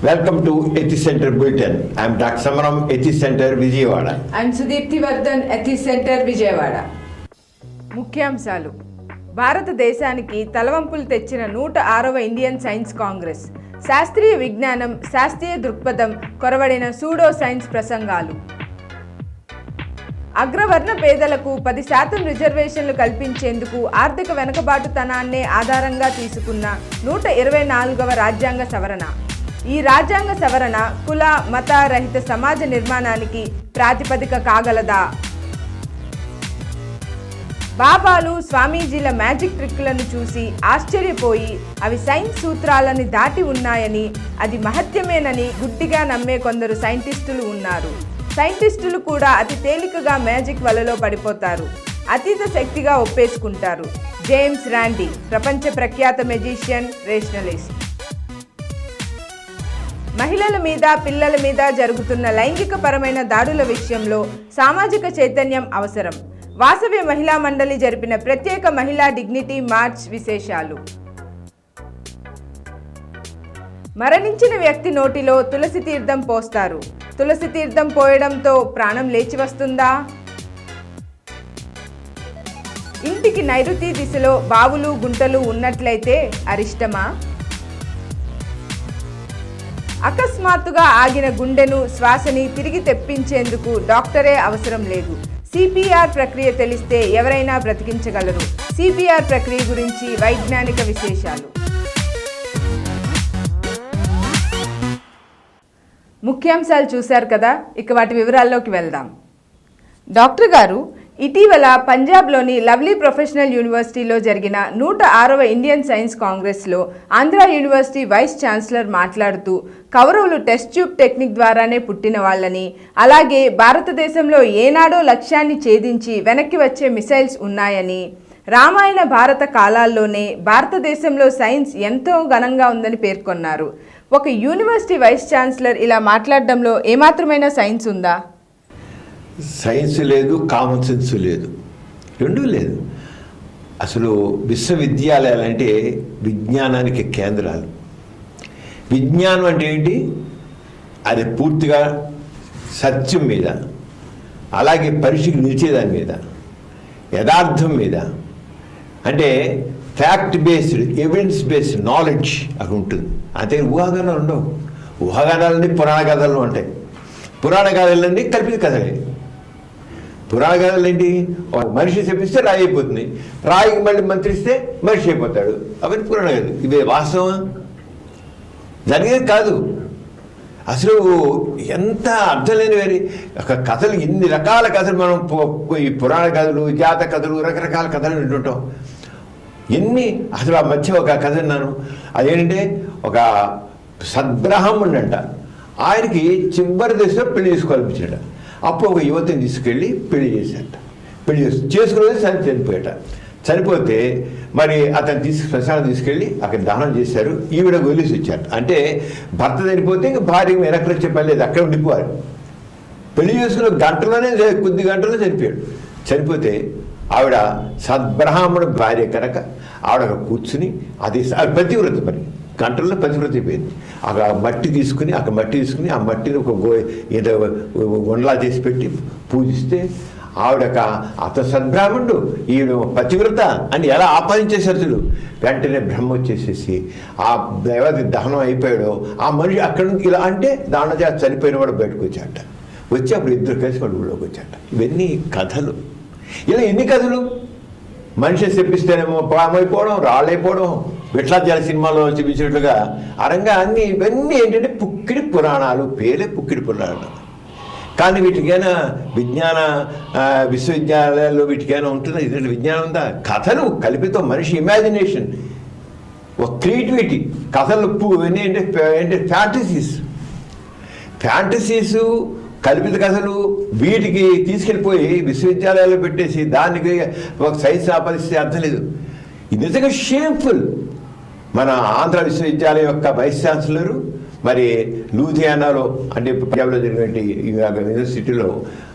Welcome to Ethics Center Bulletin. I am Dr. Samaram, Ethics Center, Vijayawada. I am Sudipti Vardhan, Ethics Center, Vijayawada. ముఖ్యాంశాలు. భారతదేశానికి తలవంపులు తెచ్చిన 106వ Indian science Congress, శాస్త్రీయ విజ్ఞానం, శాస్త్రీయ దృక్పథం కొరవడిన సూడో సైన్స్ ప్రసంగాలు. అగ్రవర్ణ పేదలకు 10% రిజర్వేషన్లు కల్పించేందుకు ఆర్థిక వెనుకబాటుతనాన్నే ఆధారంగా తీసుకున్న 124వ రాజ్యాంగ సవరణ. ఈ రాజ్యాంగ సవరణ కుల మత రహిత సమాజ నిర్మాణానికి ప్రాతిపదిక కాగలదా? బాబాలు స్వామీజీల మ్యాజిక్ ట్రిక్లను చూసి ఆశ్చర్యపోయి అవి సైన్స్ సూత్రాలని దాటి ఉన్నాయని, అది మహత్యమేనని గుడ్డిగా నమ్మే కొందరు సైంటిస్టులు ఉన్నారు. సైంటిస్టులు కూడా అతి తేలికగా మ్యాజిక్ వలలో పడిపోతారు, అతీత శక్తిగా ఒప్పేసుకుంటారు. జేమ్స్ రాండీ, ప్రపంచ ప్రఖ్యాత మెజిషియన్, రేషనలిస్ట్. మహిళల మీద, పిల్లల మీద జరుగుతున్న లైంగిక పరమైన దాడుల విషయంలో సామాజిక చైతన్యం అవసరం. వాసవి మహిళా మండలి జరిపిన ప్రత్యేక మహిళా డిగ్నిటీ మార్చ్ విశేషాలు. మరణించిన వ్యక్తి నోటిలో తులసి తీర్థం పోస్తారు. తులసి తీర్థం పోయడంతో ప్రాణం లేచి వస్తుందా? ఇంటికి నైరుతి దిశలో బావులు గుంటలు ఉన్నట్లయితే అరిష్టమా? అకస్మాత్తుగా ఆగిన గుండెను, శ్వాసని తిరిగి తెప్పించేందుకు డాక్టరే అవసరం లేదు. సిపిఆర్ ప్రక్రియ తెలిస్తే ఎవరైనా బ్రతికించగలరు. సిపిఆర్ ప్రక్రియ గురించి వైజ్ఞానిక విశేషాలు. ముఖ్యాంశాలు చూశారు కదా, ఇక వాటి వివరాల్లోకి వెళ్దాం. డాక్టర్ గారు, ఇటీవల పంజాబ్లోని లవ్లీ ప్రొఫెషనల్ యూనివర్సిటీలో జరిగిన 106వ ఇండియన్ సైన్స్ కాంగ్రెస్లో ఆంధ్ర యూనివర్సిటీ వైస్ ఛాన్సలర్ మాట్లాడుతూ, కౌరవులు టెస్ట్ ట్యూబ్ టెక్నిక్ ద్వారానే పుట్టిన వాళ్ళని, అలాగే భారతదేశంలో ఏనాడో లక్ష్యాన్ని ఛేదించి వెనక్కి వచ్చే మిసైల్స్ ఉన్నాయని, రామాయణ భారత కాలాల్లోనే భారతదేశంలో సైన్స్ ఎంతో ఘనంగా ఉందని పేర్కొన్నారు. ఒక యూనివర్సిటీ వైస్ ఛాన్సలర్ ఇలా మాట్లాడడంలో ఏమాత్రమైన సైన్స్ ఉందా? సైన్స్ లేదు, కామన్ సెన్స్ లేదు, రెండూ లేదు. అసలు విశ్వవిద్యాలయాలు అంటే విజ్ఞానానికి కేంద్రాలు. విజ్ఞానం అంటే ఏంటి? అది పూర్తిగా సత్యం మీద, అలాగే పరీక్షకు నిలిచేదాని మీద, యథార్థం మీద, అంటే fact based, evidence based knowledge అక్కడ ఉంటుంది. అంతే ఊహాగానాలు ఉండవు. ఊహాగానాలన్నీ పురాణ కథలు ఉంటాయి. పురాణ కథలన్నీ కల్పిత కథలే. పురాణ కథలు ఏంటి? మనిషి చెప్పిస్తే రాయి అయిపోతుంది, రాయికి మళ్ళీ మంత్రిస్తే మనిషి అయిపోతాడు. అవన్నీ పురాణ కథలు. ఇవే వాస్తవం జరిగేది కాదు. అసలు ఎంత అర్థం లేని వేరే ఒక కథలు, ఇన్ని రకాల కథలు మనం ఈ పురాణ కథలు, జాత కథలు, రకరకాల కథలు వింటుంటాం. ఎన్ని అసలు ఆ మధ్య ఒక కథ విన్నాను. అదేంటంటే ఒక సద్బ్రాహ్మణుడు అంట, ఆయనకి చివరి దశలో పెళ్లి చేసుకోవాలనిపించాడ. అప్పుడు ఒక యువతిని తీసుకెళ్ళి పెళ్లి చేశాట. పెళ్లి చేసుకునేది చనిపోయాట. చనిపోతే మరి అతను శ్మశానం తీసుకెళ్ళి అక్కడ దహనం చేశారు. ఈవిడ వదిలేసి వచ్చారు. అంటే భర్త చనిపోతే ఇంక భార్య వెనక్కి వచ్చే పని లేదు, అక్కడ ఉండిపోవాలి. పెళ్లి చేసుకున్న గంటలోనే, కొద్ది గంటల్లో చనిపోయాడు. చనిపోతే ఆవిడ సద్బ్రాహ్మణుడు భార్య కనుక ఆవిడ కూర్చుని, అది పతివ్రత, మరి గంటల్లో పతివ్రత అయిపోయింది. అక్కడ మట్టి తీసుకుని ఆ మట్టిని ఒక ఏదో వండలా చేసి పెట్టి పూజిస్తే ఆవిడక అత సద్బ్రాహ్మణుడు, ఈవిడ పతివ్రత అని ఎలా ఆపాదించేశారు చూడు. వెంటనే బ్రహ్మ వచ్చేసేసి ఆ దేవత దహనం అయిపోయాడో ఆ మనిషి అక్కడ నుంచి ఇలా అంటే దాని చనిపోయిన వాడు బయటకు వచ్చాట. వచ్చి అప్పుడు ఇద్దరు కలిసి వాడు ఊళ్ళోకి వచ్చాట. ఇవన్నీ కథలు. ఇలా ఎన్ని కథలు? మనిషి చెప్పిస్తేనేమో పామైపోవడం, రాళ్ళైపోవడం, విట్లాచార్య సినిమాలో చూపించినట్లుగా అరంగా అన్ని ఇవన్నీ ఏంటంటే పుక్కిడి పురాణాలు, పేలే పుక్కిడి పురాణాలు. కానీ వీటికైనా విజ్ఞాన విశ్వవిద్యాలయాల్లో వీటికైనా ఉంటుందా? ఇది విజ్ఞానం ఉందా? కథలు కల్పితం, మనిషి ఇమాజినేషన్, ఒక క్రియేటివిటీ. కథలు ఇవన్నీ ఏంటంటే ఫ్యాంటసీసు, కల్పిత కథలు. వీటికి తీసుకెళ్ళిపోయి విశ్వవిద్యాలయాల్లో పెట్టేసి దానికి ఒక సైన్స్ ఆపాదిస్తే అర్థం లేదు. ఇది నిజంగా షేమ్ఫుల్. మన ఆంధ్ర విశ్వవిద్యాలయం యొక్క వైస్ ఛాన్సలరు మరి లూధియానాలో, అంటే పంజాబ్లో జరిగినటువంటి యూనివర్సిటీలో,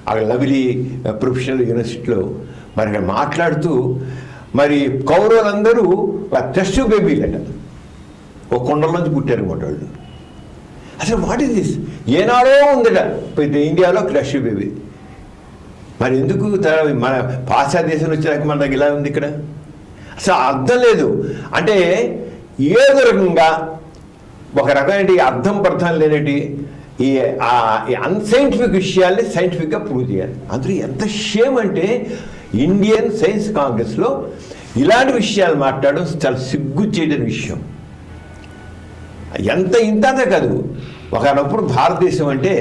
అక్కడ లవ్లీ ప్రొఫెషనల్ యూనివర్సిటీలో మరి అక్కడ మాట్లాడుతూ, మరి కౌరవులందరూ టెస్ట్ బేబీలట, ఒక కొండలోంచి పుట్టారు అన్నమాట వాళ్ళు. అసలు వాట్ ఈస్ దిస్? ఏనాడో ఉందట ఇండియాలో క్రష్ బేబీ. మరి ఎందుకు మన పాశ్చాత్య దేశం వచ్చాక మన దగ్గర ఇలా ఉంది ఇక్కడ? అసలు అర్థం లేదు. అంటే ఏదో రకంగా ఒక రకమైన అర్థం పర్థం లేనటి ఈ అన్సైంటిఫిక్ విషయాల్ని సైంటిఫిక్గా ప్రూవ్ చేయాలి. అందులో ఎంత షేమ్ అంటే ఇండియన్ సైన్స్ కాంగ్రెస్లో ఇలాంటి విషయాలు మాట్లాడడం చాలా సిగ్గు చేయడం విషయం. ఇంతే కాదు, ఒకనప్పుడు భారతదేశం అంటే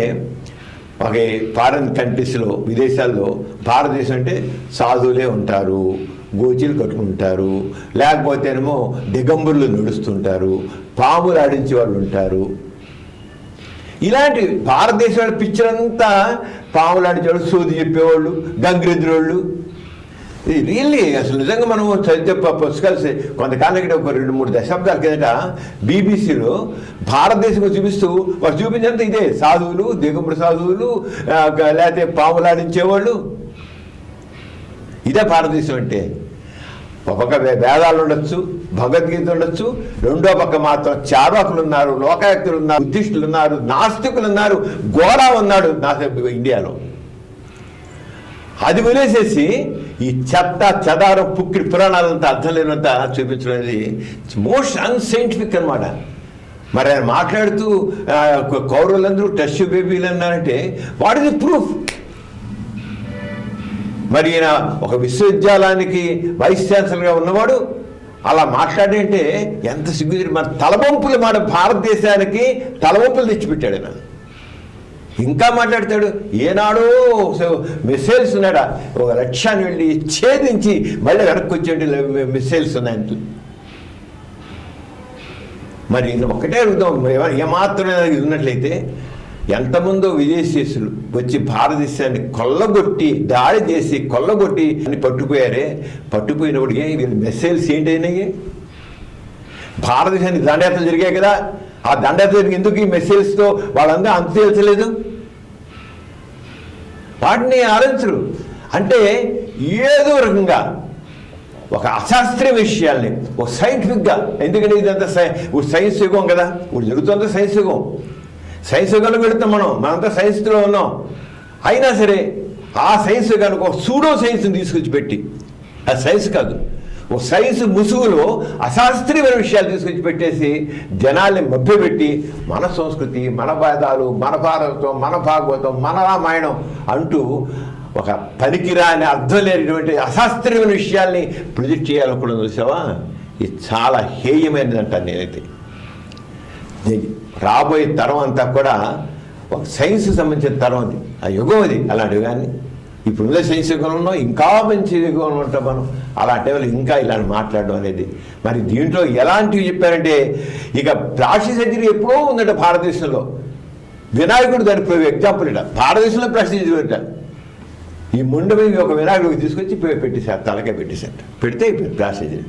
ఒక ఫారెన్ కంట్రీస్లో, విదేశాల్లో భారతదేశం అంటే సాధువులే ఉంటారు, గోచీలు కట్టుకుంటారు, లేకపోతేనేమో దిగంబరులు నడుస్తుంటారు, పాములు ఆడించే వాళ్ళు ఉంటారు. ఇలాంటి భారతదేశంలో పిక్చర్ అంతా పాములు ఆడించేవాళ్ళు, సోది చెప్పేవాళ్ళు, గంగిరెద్దురోళ్ళు. ఇది రియల్లీ అసలు నిజంగా మనం చదివితే పుస్తకాలు కొంతకాలం ఇక్కడ ఒక 2-3 దశాబ్దాల కిందట బీబీసీలో భారతదేశంలో చూపిస్తూ వారు చూపించినంత ఇదే సాధువులు, దిగంబరు సాధువులు, లేకపోతే పాములు ఆడించేవాళ్ళు. ఇదే భారతదేశం అంటే. ఒక పక్క వేదాలు ఉండొచ్చు, భగవద్గీత ఉండొచ్చు, రెండో పక్క మాత్రం చార్వాకులు ఉన్నారు, లోకాయుక్తులు ఉన్నారు, బుద్ధిస్టులు ఉన్నారు, నాస్తికులు ఉన్నారు, గోరా ఉన్నాడు ఇండియాలో. అది వదిలేసేసి ఈ చెత్త చెదారం పుక్కిడి పురాణాలంతా అర్థం లేనంత చూపించడం అనేది మోస్ట్ అన్సైంటిఫిక్ అనమాట. మరి ఆయన మాట్లాడుతూ కౌరవులందరూ టెస్ట్ బేబీలు అన్నారంటే వాట్ ఇస్ ది ప్రూఫ్? మరి ఈయన ఒక విశ్వవిద్యాలయానికి వైస్ ఛాన్సలర్గా ఉన్నవాడు అలా మాట్లాడంటే ఎంత సిగ్గు. మన తలవంపులు, మన భారతదేశానికి తలవంపులు తెచ్చిపెట్టాడు ఆయన. ఇంకా మాట్లాడతాడు. ఏనాడో మిసైల్స్ ఉన్నాడా, ఒక లక్ష్యాన్ని వెళ్ళి ఛేదించి మళ్ళీ వెనక్కి వచ్చే మిసైల్స్ ఉన్నాయంట. మరి ఒకటే అడుగుదాం, ఏమాత్రమే ఉన్నట్లయితే ఎంతమందో విదేశీయులు వచ్చి భారతదేశాన్ని కొల్లగొట్టి, దాడి చేసి కొల్లగొట్టి అని పట్టుకుపోయారే. పట్టుకుపోయినప్పుడు వీళ్ళు మిసైల్స్ ఏంటైనాయి? భారతదేశానికి దండయాత్రలు జరిగాయి కదా, ఆ దండయాత్ర ఎందుకు ఈ మిసైల్స్తో వాళ్ళందరూ అంత తేల్చలేదు? వాటిని ఆలోచించరు. అంటే ఏదో రకంగా ఒక అశాస్త్రీయ విషయాల్ని ఒక సైంటిఫిక్గా, ఎందుకంటే ఇదంతా సైన్స్ యుగం కదా, ఇప్పుడు జరుగుతుందంతా సైన్స్ యుగం. సైన్స్ యుగంలో వెళుతాం మనంతా సైన్స్లో ఉన్నాం. అయినా సరే ఆ సైన్స్ యుగానికి ఒక సూడో సైన్స్ని తీసుకొచ్చి పెట్టి, అది సైన్స్ కాదు, ఒక సైన్స్ ముసుగులో అశాస్త్రీయమైన విషయాలు తీసుకొచ్చి పెట్టేసి జనాల్ని మభ్యపెట్టి మన సంస్కృతి, మన వేదాలు, మన భారతం, మన భాగవతం, మన రామాయణం అంటూ ఒక పనికిరాని అర్థం లేనటువంటి అశాస్త్రీయమైన విషయాల్ని ప్రొజెక్ట్ చేయాలనుకోవడం చూసావా? ఇది చాలా హేయమైనది అంటాను నేనైతే. రాబోయే తరం అంతా కూడా ఒక సైన్స్ సంబంధించిన తరం అది, ఆ యుగం అది. అలాంటి యుగాన్ని ఇప్పుడున్న సైన్స్ యుగంలో ఉన్నాం, ఇంకా మంచి యుగంలో ఉంటాం మనం. అలాంటి వాళ్ళు ఇంకా ఇలాంటి మాట్లాడడం అనేది. మరి దీంట్లో ఎలాంటివి చెప్పారంటే, ఇక ప్లాస్టిక్ సర్జరీ ఎప్పుడో ఉందట భారతదేశంలో. వినాయకుడు దాని ఎగ్జాంపుల్ ఇట. భారతదేశంలో ప్లాస్టిక్ సర్జరీ ఈ ముండమి ఒక వినాయకుడికి తీసుకొచ్చి పెట్టేశారు, తలకే పెట్టేశారు. పెడితే ప్లాస్టిక్ సర్జరీ.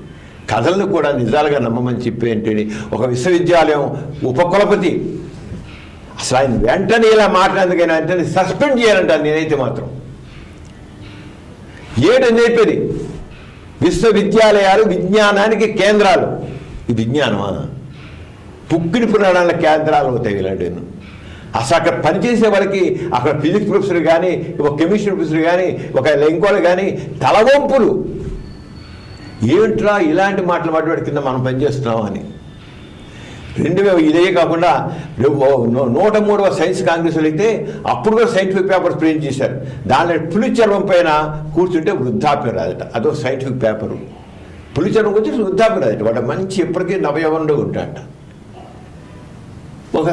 కథలను కూడా నిజాలుగా నమ్మమని చెప్పి ఏంటంటే, ఒక విశ్వవిద్యాలయం ఉపకులపతి అసలు ఆయన వెంటనే ఇలా మాట్లాడేందుకైనా వెంటనే సస్పెండ్ చేయాలంటాను నేనైతే మాత్రం. ఏడని చెప్పేది విశ్వవిద్యాలయాలు విజ్ఞానానికి కేంద్రాలు. ఈ విజ్ఞానమా? పుక్కిడి పురాణాల కేంద్రాలు అవుతాయి ఇలాంటివి. అసలు అక్కడ పనిచేసే వాళ్ళకి, అక్కడ ఫిజిక్స్ ప్రొఫెసర్ కానీ, ఒక కెమిస్ట్రీ ప్రొఫెసర్ కానీ, ఒక ఇంకోళ్ళు కానీ తలవంపులు. ఏమిట్రా ఇలాంటి మాటలు మాట్లాడి కింద మనం పనిచేస్తున్నాం అని. ఇదే కాకుండా 103వ సైన్స్ కాంగ్రెస్లో అయితే అప్పుడు కూడా సైంటిఫిక్ పేపర్స్ ప్రింట్ చేశారు. దానిలో పులి చర్మం పైన కూర్చుంటే వృద్ధాప్యం రాదట. అదో సైంటిఫిక్ పేపరు. పులి చర్మం వచ్చి వృద్ధాప్యం రాదట. వాడు మంచి ఎప్పటికీ నవయవనంలో ఉంటాడట. ఒక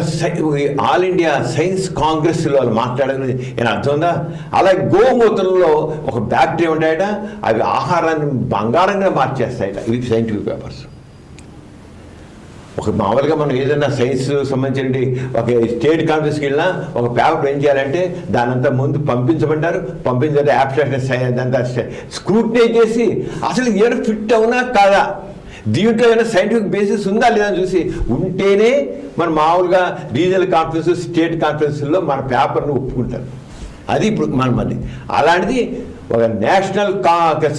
ఆల్ ఇండియా సైన్స్ కాంగ్రెస్లో వాళ్ళు మాట్లాడేది నేను అర్థం ఉందా? అలాగే గోమూత్రంలో ఒక బ్యాక్టీరియా ఉంటాయట, అవి ఆహారాన్ని బంగారంగా మార్చేస్తాయట. ఇవి సైంటిఫిక్ పేపర్స్. ఒక మామూలుగా మనం ఏదైనా సైన్స్ సంబంధించిన ఒక స్టేట్ కాన్ఫరెన్స్కి వెళ్ళినా ఒక పేపర్ ఏం చేయాలంటే దానంతా ముందు పంపించబడ్డారు. పంపించే యాబ్స్ట్రాక్ట్ సైన్స్ అంతా స్క్రూటినై చేసి అసలు ఏమైనా ఫిట్ అవునా కాదా, దీంట్లో ఏమైనా సైంటిఫిక్ బేసిస్ ఉందా లేదా అని చూసి ఉంటేనే మనం మామూలుగా రీజనల్ కాన్ఫరెన్స్, స్టేట్ కాన్ఫరెన్స్లో మన పేపర్ను ఒప్పుకుంటారు. అది ఇప్పుడు మనది. అలాంటిది ఒక నేషనల్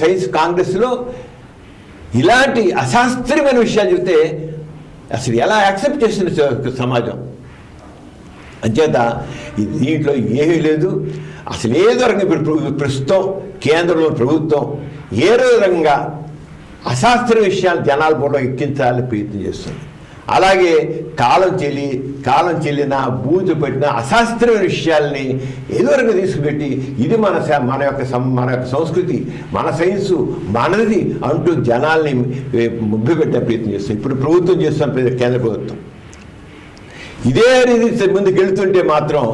సైన్స్ కాంగ్రెస్లో ఇలాంటి అశాస్త్రీయమైన విషయాలు చెప్తే అసలు ఎలా యాక్సెప్ట్ చేస్తుంది సమాజం? అంచేత దీంట్లో ఏమీ లేదు, అసలు ఏదో రకంగా ఇప్పుడు ప్రస్తుతం కేంద్రంలో ప్రభుత్వం ఏదో రకంగా అశాస్త్ర విషయాలు జనాల పూట ఎక్కించాలని ప్రయత్నం చేస్తుంది. అలాగే కాలం చెల్లిన బూజు పెట్టిన అశాస్త్రమైన విషయాల్ని ఏదో రకంగా తీసుకుపెట్టి ఇది మన యొక్క సంస్కృతి, మన సైన్సు మనది అంటూ జనాల్ని ముబ్బి పెట్టే ప్రయత్నం చేస్తుంది. ఇప్పుడు ప్రభుత్వం చేస్తున్న కేంద్ర ప్రభుత్వం ఇదే రీతి ముందుకు వెళుతుంటే మాత్రం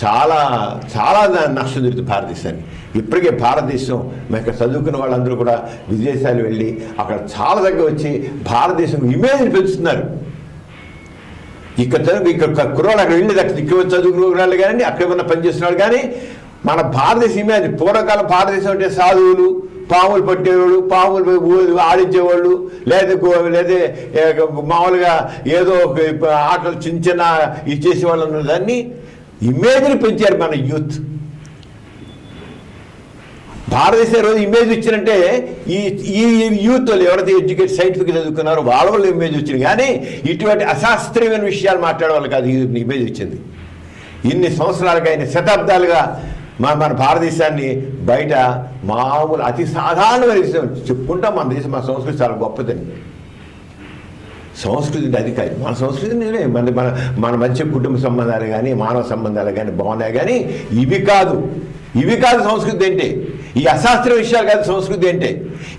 చాలా చాలా నష్టం జరుగుతుంది భారతదేశానికి. ఇప్పటికే భారతదేశం ఇక్కడ చదువుకున్న వాళ్ళందరూ కూడా విదేశాలు వెళ్ళి అక్కడ చాలా దగ్గర వచ్చి భారతదేశం ఇమేజ్ని పెంచుతున్నారు. ఇక్కడ కుర్రాళ్ళు అక్కడ వెళ్ళి ఇక్కడ చదువుకున్న వాళ్ళు కానీ అక్కడ ఉన్న పనిచేస్తున్న కానీ మన భారతదేశం ఇమేజ్, పూర్వకాలం భారతదేశం అంటే సాధువులు, పాములు పట్టేవాళ్ళు, పాములు ఆడించేవాళ్ళు, లేదా మామూలుగా ఏదో ఆటలు చిన్న ఇది చేసేవాళ్ళు అన్న దాన్ని ఇమేజ్ని పెంచారు మన యూత్. భారతదేశం రోజు ఇమేజ్ ఇచ్చినంటే ఈ యూత్ వాళ్ళు ఎవరైతే ఎడ్యుకేట్ సైంటిఫిక్ చదువుకున్నారో వాళ్ళ ఇమేజ్ వచ్చింది. కానీ ఇటువంటి అశాస్త్రీయమైన విషయాలు మాట్లాడే వాళ్ళు కాదు ఇమేజ్ వచ్చింది. ఇన్ని సంవత్సరాలుగా ఇన్ని శతాబ్దాలుగా మన భారతదేశాన్ని బయట మామూలు అతి సాధారణమైన చెప్పుకుంటాం. మన దేశం, మన సంస్కృతి చాలా గొప్పదని. సంస్కృతి అది కాదు, మన సంస్కృతి మన మధ్య కుటుంబ సంబంధాలు కానీ మానవ సంబంధాలు కానీ బాగున్నాయి. కానీ ఇవి కాదు సంస్కృతి అంటే. ఈ అశాస్త్ర విషయాలు కాదు సంస్కృతి అంటే.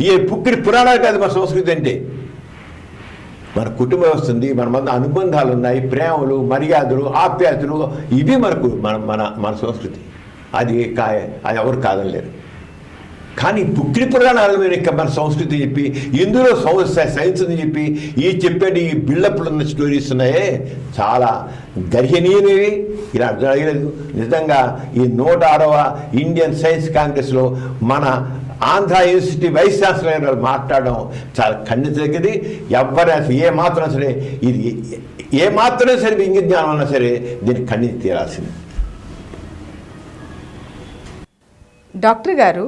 ఈ పుక్కిడి పురాణాలు కాదు మన సంస్కృతి అంటే. మన కుటుంబ వ్యవస్థ ఉంది, మన మధ్య అనుబంధాలు ఉన్నాయి, ప్రేమలు, మర్యాదలు, ఆప్యాయతలు, ఇవి మన సంస్కృతి. అది ఎవరు కాదనలేరు. కానీ పుక్కిడి పురాణాల మీద మన సంస్కృతి చెప్పి ఇందులో సైన్స్ అని చెప్పి చెప్పేది ఈ బిల్డప్లు ఉన్న స్టోరీస్ ఉన్నాయే చాలా గర్హనీయమైనవి. ఇలా జరగలేదు. నిజంగా ఈ 106వ ఇండియన్ సైన్స్ కాంగ్రెస్లో మన ఆంధ్ర యూనివర్సిటీ వైస్ ఛాన్సలర్ మాట్లాడడం చాలా ఖండించదగ్గది. ఎవరైనా ఏ మాత్రం సరే ఇంగిత జ్ఞానం అన్నా సరే దీన్ని ఖండించి తీరాల్సింది. డాక్టర్ గారు,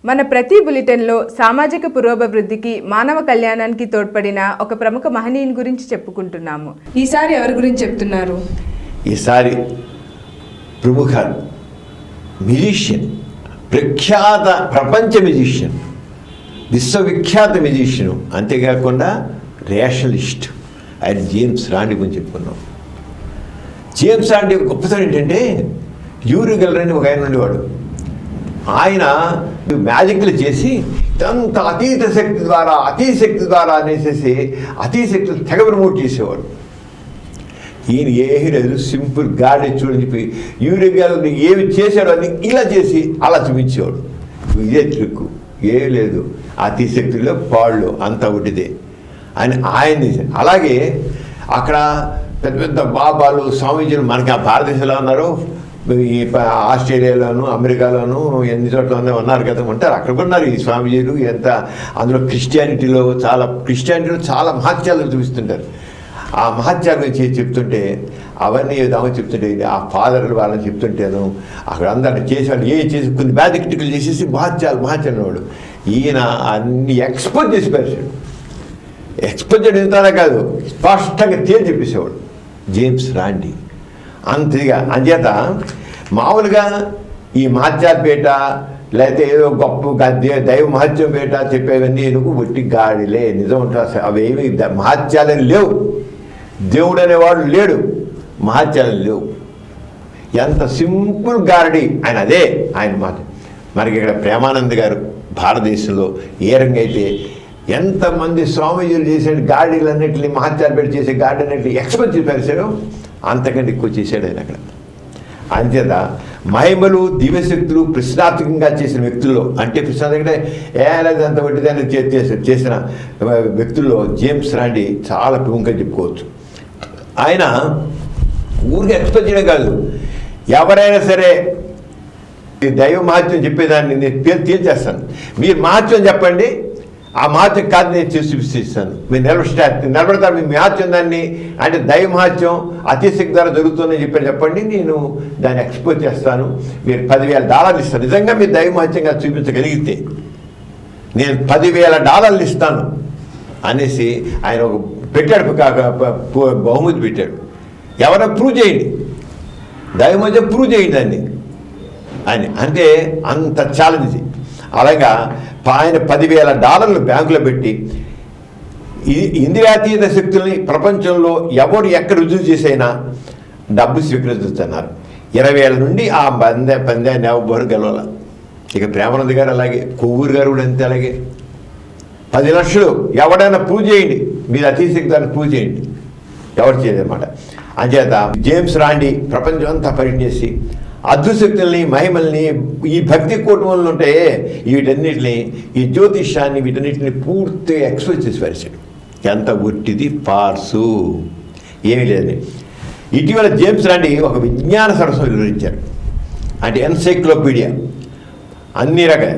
మన ప్రతి బులెటిన్లో సామాజిక పురోభివృద్ధికి, మానవ కళ్యాణానికి తోడ్పడిన ఒక ప్రముఖ మహనీయుని గురించి చెప్పుకుంటున్నాము. ఈసారి ఎవరి గురించి చెప్తున్నారు? ఈసారి ప్రముఖ మ్యూజిషియన్, ప్రఖ్యాత ప్రపంచ మ్యూజిషియన్, విశ్వవిఖ్యాత మ్యూజిషియన్, అంతేకాకుండా రేషనలిస్ట్ ఆయన జేమ్స్ రాండి గురించి చెప్పుకున్నాం. జేమ్స్ రాండి గొప్పతనం ఏంటంటే యూరి గెల్లర్ అని ఒక ఆయన ఉండేవాడు. ఆయన మ్యాజిక్లు చేసి ఇదంతా అతీత శక్తి ద్వారా అనేసి అతీశక్తులు తెగ ప్రమోట్ చేసేవాడు. ఈయన ఏమీ లేదు, సింపుల్ గాడి చూడని చెప్పి యూరి గెల్లర్ని ఏమి చేశాడో అని ఇలా చేసి అలా చూపించేవాడు. ఇదే ట్రిక్, ఏమీ లేదు, అతీశక్తుల్లో పాళ్ళు అంతా ఒకటిదే అని ఆయన్ని. అలాగే అక్కడ పెద్ద పెద్ద బాబాలు, స్వామీజీలు మనకి ఆ భారతదేశంలో ఉన్నారు, ఈ ఆస్ట్రేలియాలోను, అమెరికాలోను, ఎన్ని చోట్ల ఉన్నారు కదా, ఉంటారు. అక్కడ కూడా ఉన్నారు ఈ స్వామీజీలు. అందులో క్రిస్టియానిటీలో చాలా మహత్యాలు చూపిస్తుంటారు. ఆ మహత్యాల గురించి చెప్తుంటే అవన్నీ ఏదో చెప్తుంటే ఆ ఫాదర్లు వాళ్ళని చెప్తుంటేను అక్కడ అందరిని చేసేవాళ్ళు చేసి కొన్ని బ్యాధిక్టికలు చేసేసి మహత్యాలు వాడు. ఈయన అన్ని ఎక్స్పోజ్ చేసి పరిచాడు. ఎక్స్పోజ్ చేయడం కాదు, స్పష్టంగా చెప్పేసేవాడు జేమ్స్ రాండి. అంతేగా అంచేత మామూలుగా ఈ మహత్యాలపేట లేకపోతే ఏదో గొప్ప దైవ మహత్యం పేట చెప్పేవన్నీ ఎందుకు ఒట్టి గాడిలే. నిజం ఉంటారు అవేమి మహత్యాలని లేవు. దేవుడు అనేవాడు లేడు, మహత్యాలని లేవు. ఎంత సింపుల్ గారడి ఆయన, అదే ఆయన మాట. మనకి ఇక్కడ ప్రేమానంద్ గారు భారతదేశంలో ఏ రంగా అయితే ఎంతమంది స్వామీజీలు చేసే గాడిలన్నింటినీ మహత్యాలపేట చేసే గాడి అన్నింటినీ ఎక్స్పెక్ట్ చేసి పరిచాడు, అంతకంటే ఎక్కువ చేశాడు ఆయన అక్కడ. అంచేత మహిమలు, దివ్యశక్తులు ప్రశ్నాత్మకంగా చేసిన వ్యక్తుల్లో, అంటే ప్రశ్నాత్మకంగా ఏదంత వడ్డీదాన్ని చేసిన వ్యక్తుల్లో జేమ్స్ రాండి చాలా ప్రముఖంగా చెప్పుకోవచ్చు. ఆయన ఊరికి ఎక్స్పెక్ట్ చేయడం కాదు, ఎవరైనా సరే దైవ మహత్యం చెప్పేదాన్ని నేను తేల్చేస్తాను, మీరు మహత్యం చెప్పండి, ఆ మహత్యం కాదు నేను చేసి చూపిస్తాను, మీరు నిలబడతారు. మీ మహత్యం దాన్ని అంటే దైవ మహత్యం అతిశక్తి ద్వారా జరుగుతుందని చెప్పండి, నేను దాన్ని ఎక్స్పోజ్ చేస్తాను, మీరు $10,000 ఇస్తాను. నిజంగా మీరు దైవ మహత్యంగా చూపించగలిగితే నేను $10,000 ఇస్తాను అనేసి ఆయన ఒక పెట్టాడు, బహుమతి పెట్టాడు. ఎవరైనా ప్రూవ్ చేయండి, దైవం అయితే ప్రూవ్ చేయండి దాన్ని అని, అంటే అంత ఛాలెంజ్. అలాగా ఆయన $10,000 బ్యాంకులో పెట్టి ఇంద్రియాతీత శక్తుల్ని ప్రపంచంలో ఎవరు ఎక్కడ రుజువు చేసైనా డబ్బు స్వీకరిస్తున్నారు. 20 ఏళ్ళ నుండి ఆ పందాన్ని ఎవరు గెలవాల. ఇక ప్రేమానంద్ గారు అలాగే, కొవ్వూరు గారు కూడా అంతే. అలాగే 10 లక్షలు ఎవడైనా ప్రూవ్ చేయండి, మీరు అతీశక్తాన్ని ప్రూవ్ చేయండి, ఎవరు చేయలేదన్నమాట. అంచేత జేమ్స్ రాండి ప్రపంచం అంతా పర్యటించేసి అద్భుత శక్తుల్ని, మహిమల్ని, ఈ భక్తి కూటములను ఉంటే వీటన్నిటిని, ఈ జ్యోతిష్యాన్ని, వీటన్నిటిని పూర్తిగా ఎక్స్పోజ్ చేసి పరిచాడు. ఎంత ఉట్టిది పార్సు, ఏమీ లేదని. ఇటీవల జేమ్స్ రాండి ఒక విజ్ఞాన సరస్సు వివరించారు. అంటే ఎన్సైక్లోపీడియా, అన్ని రకాల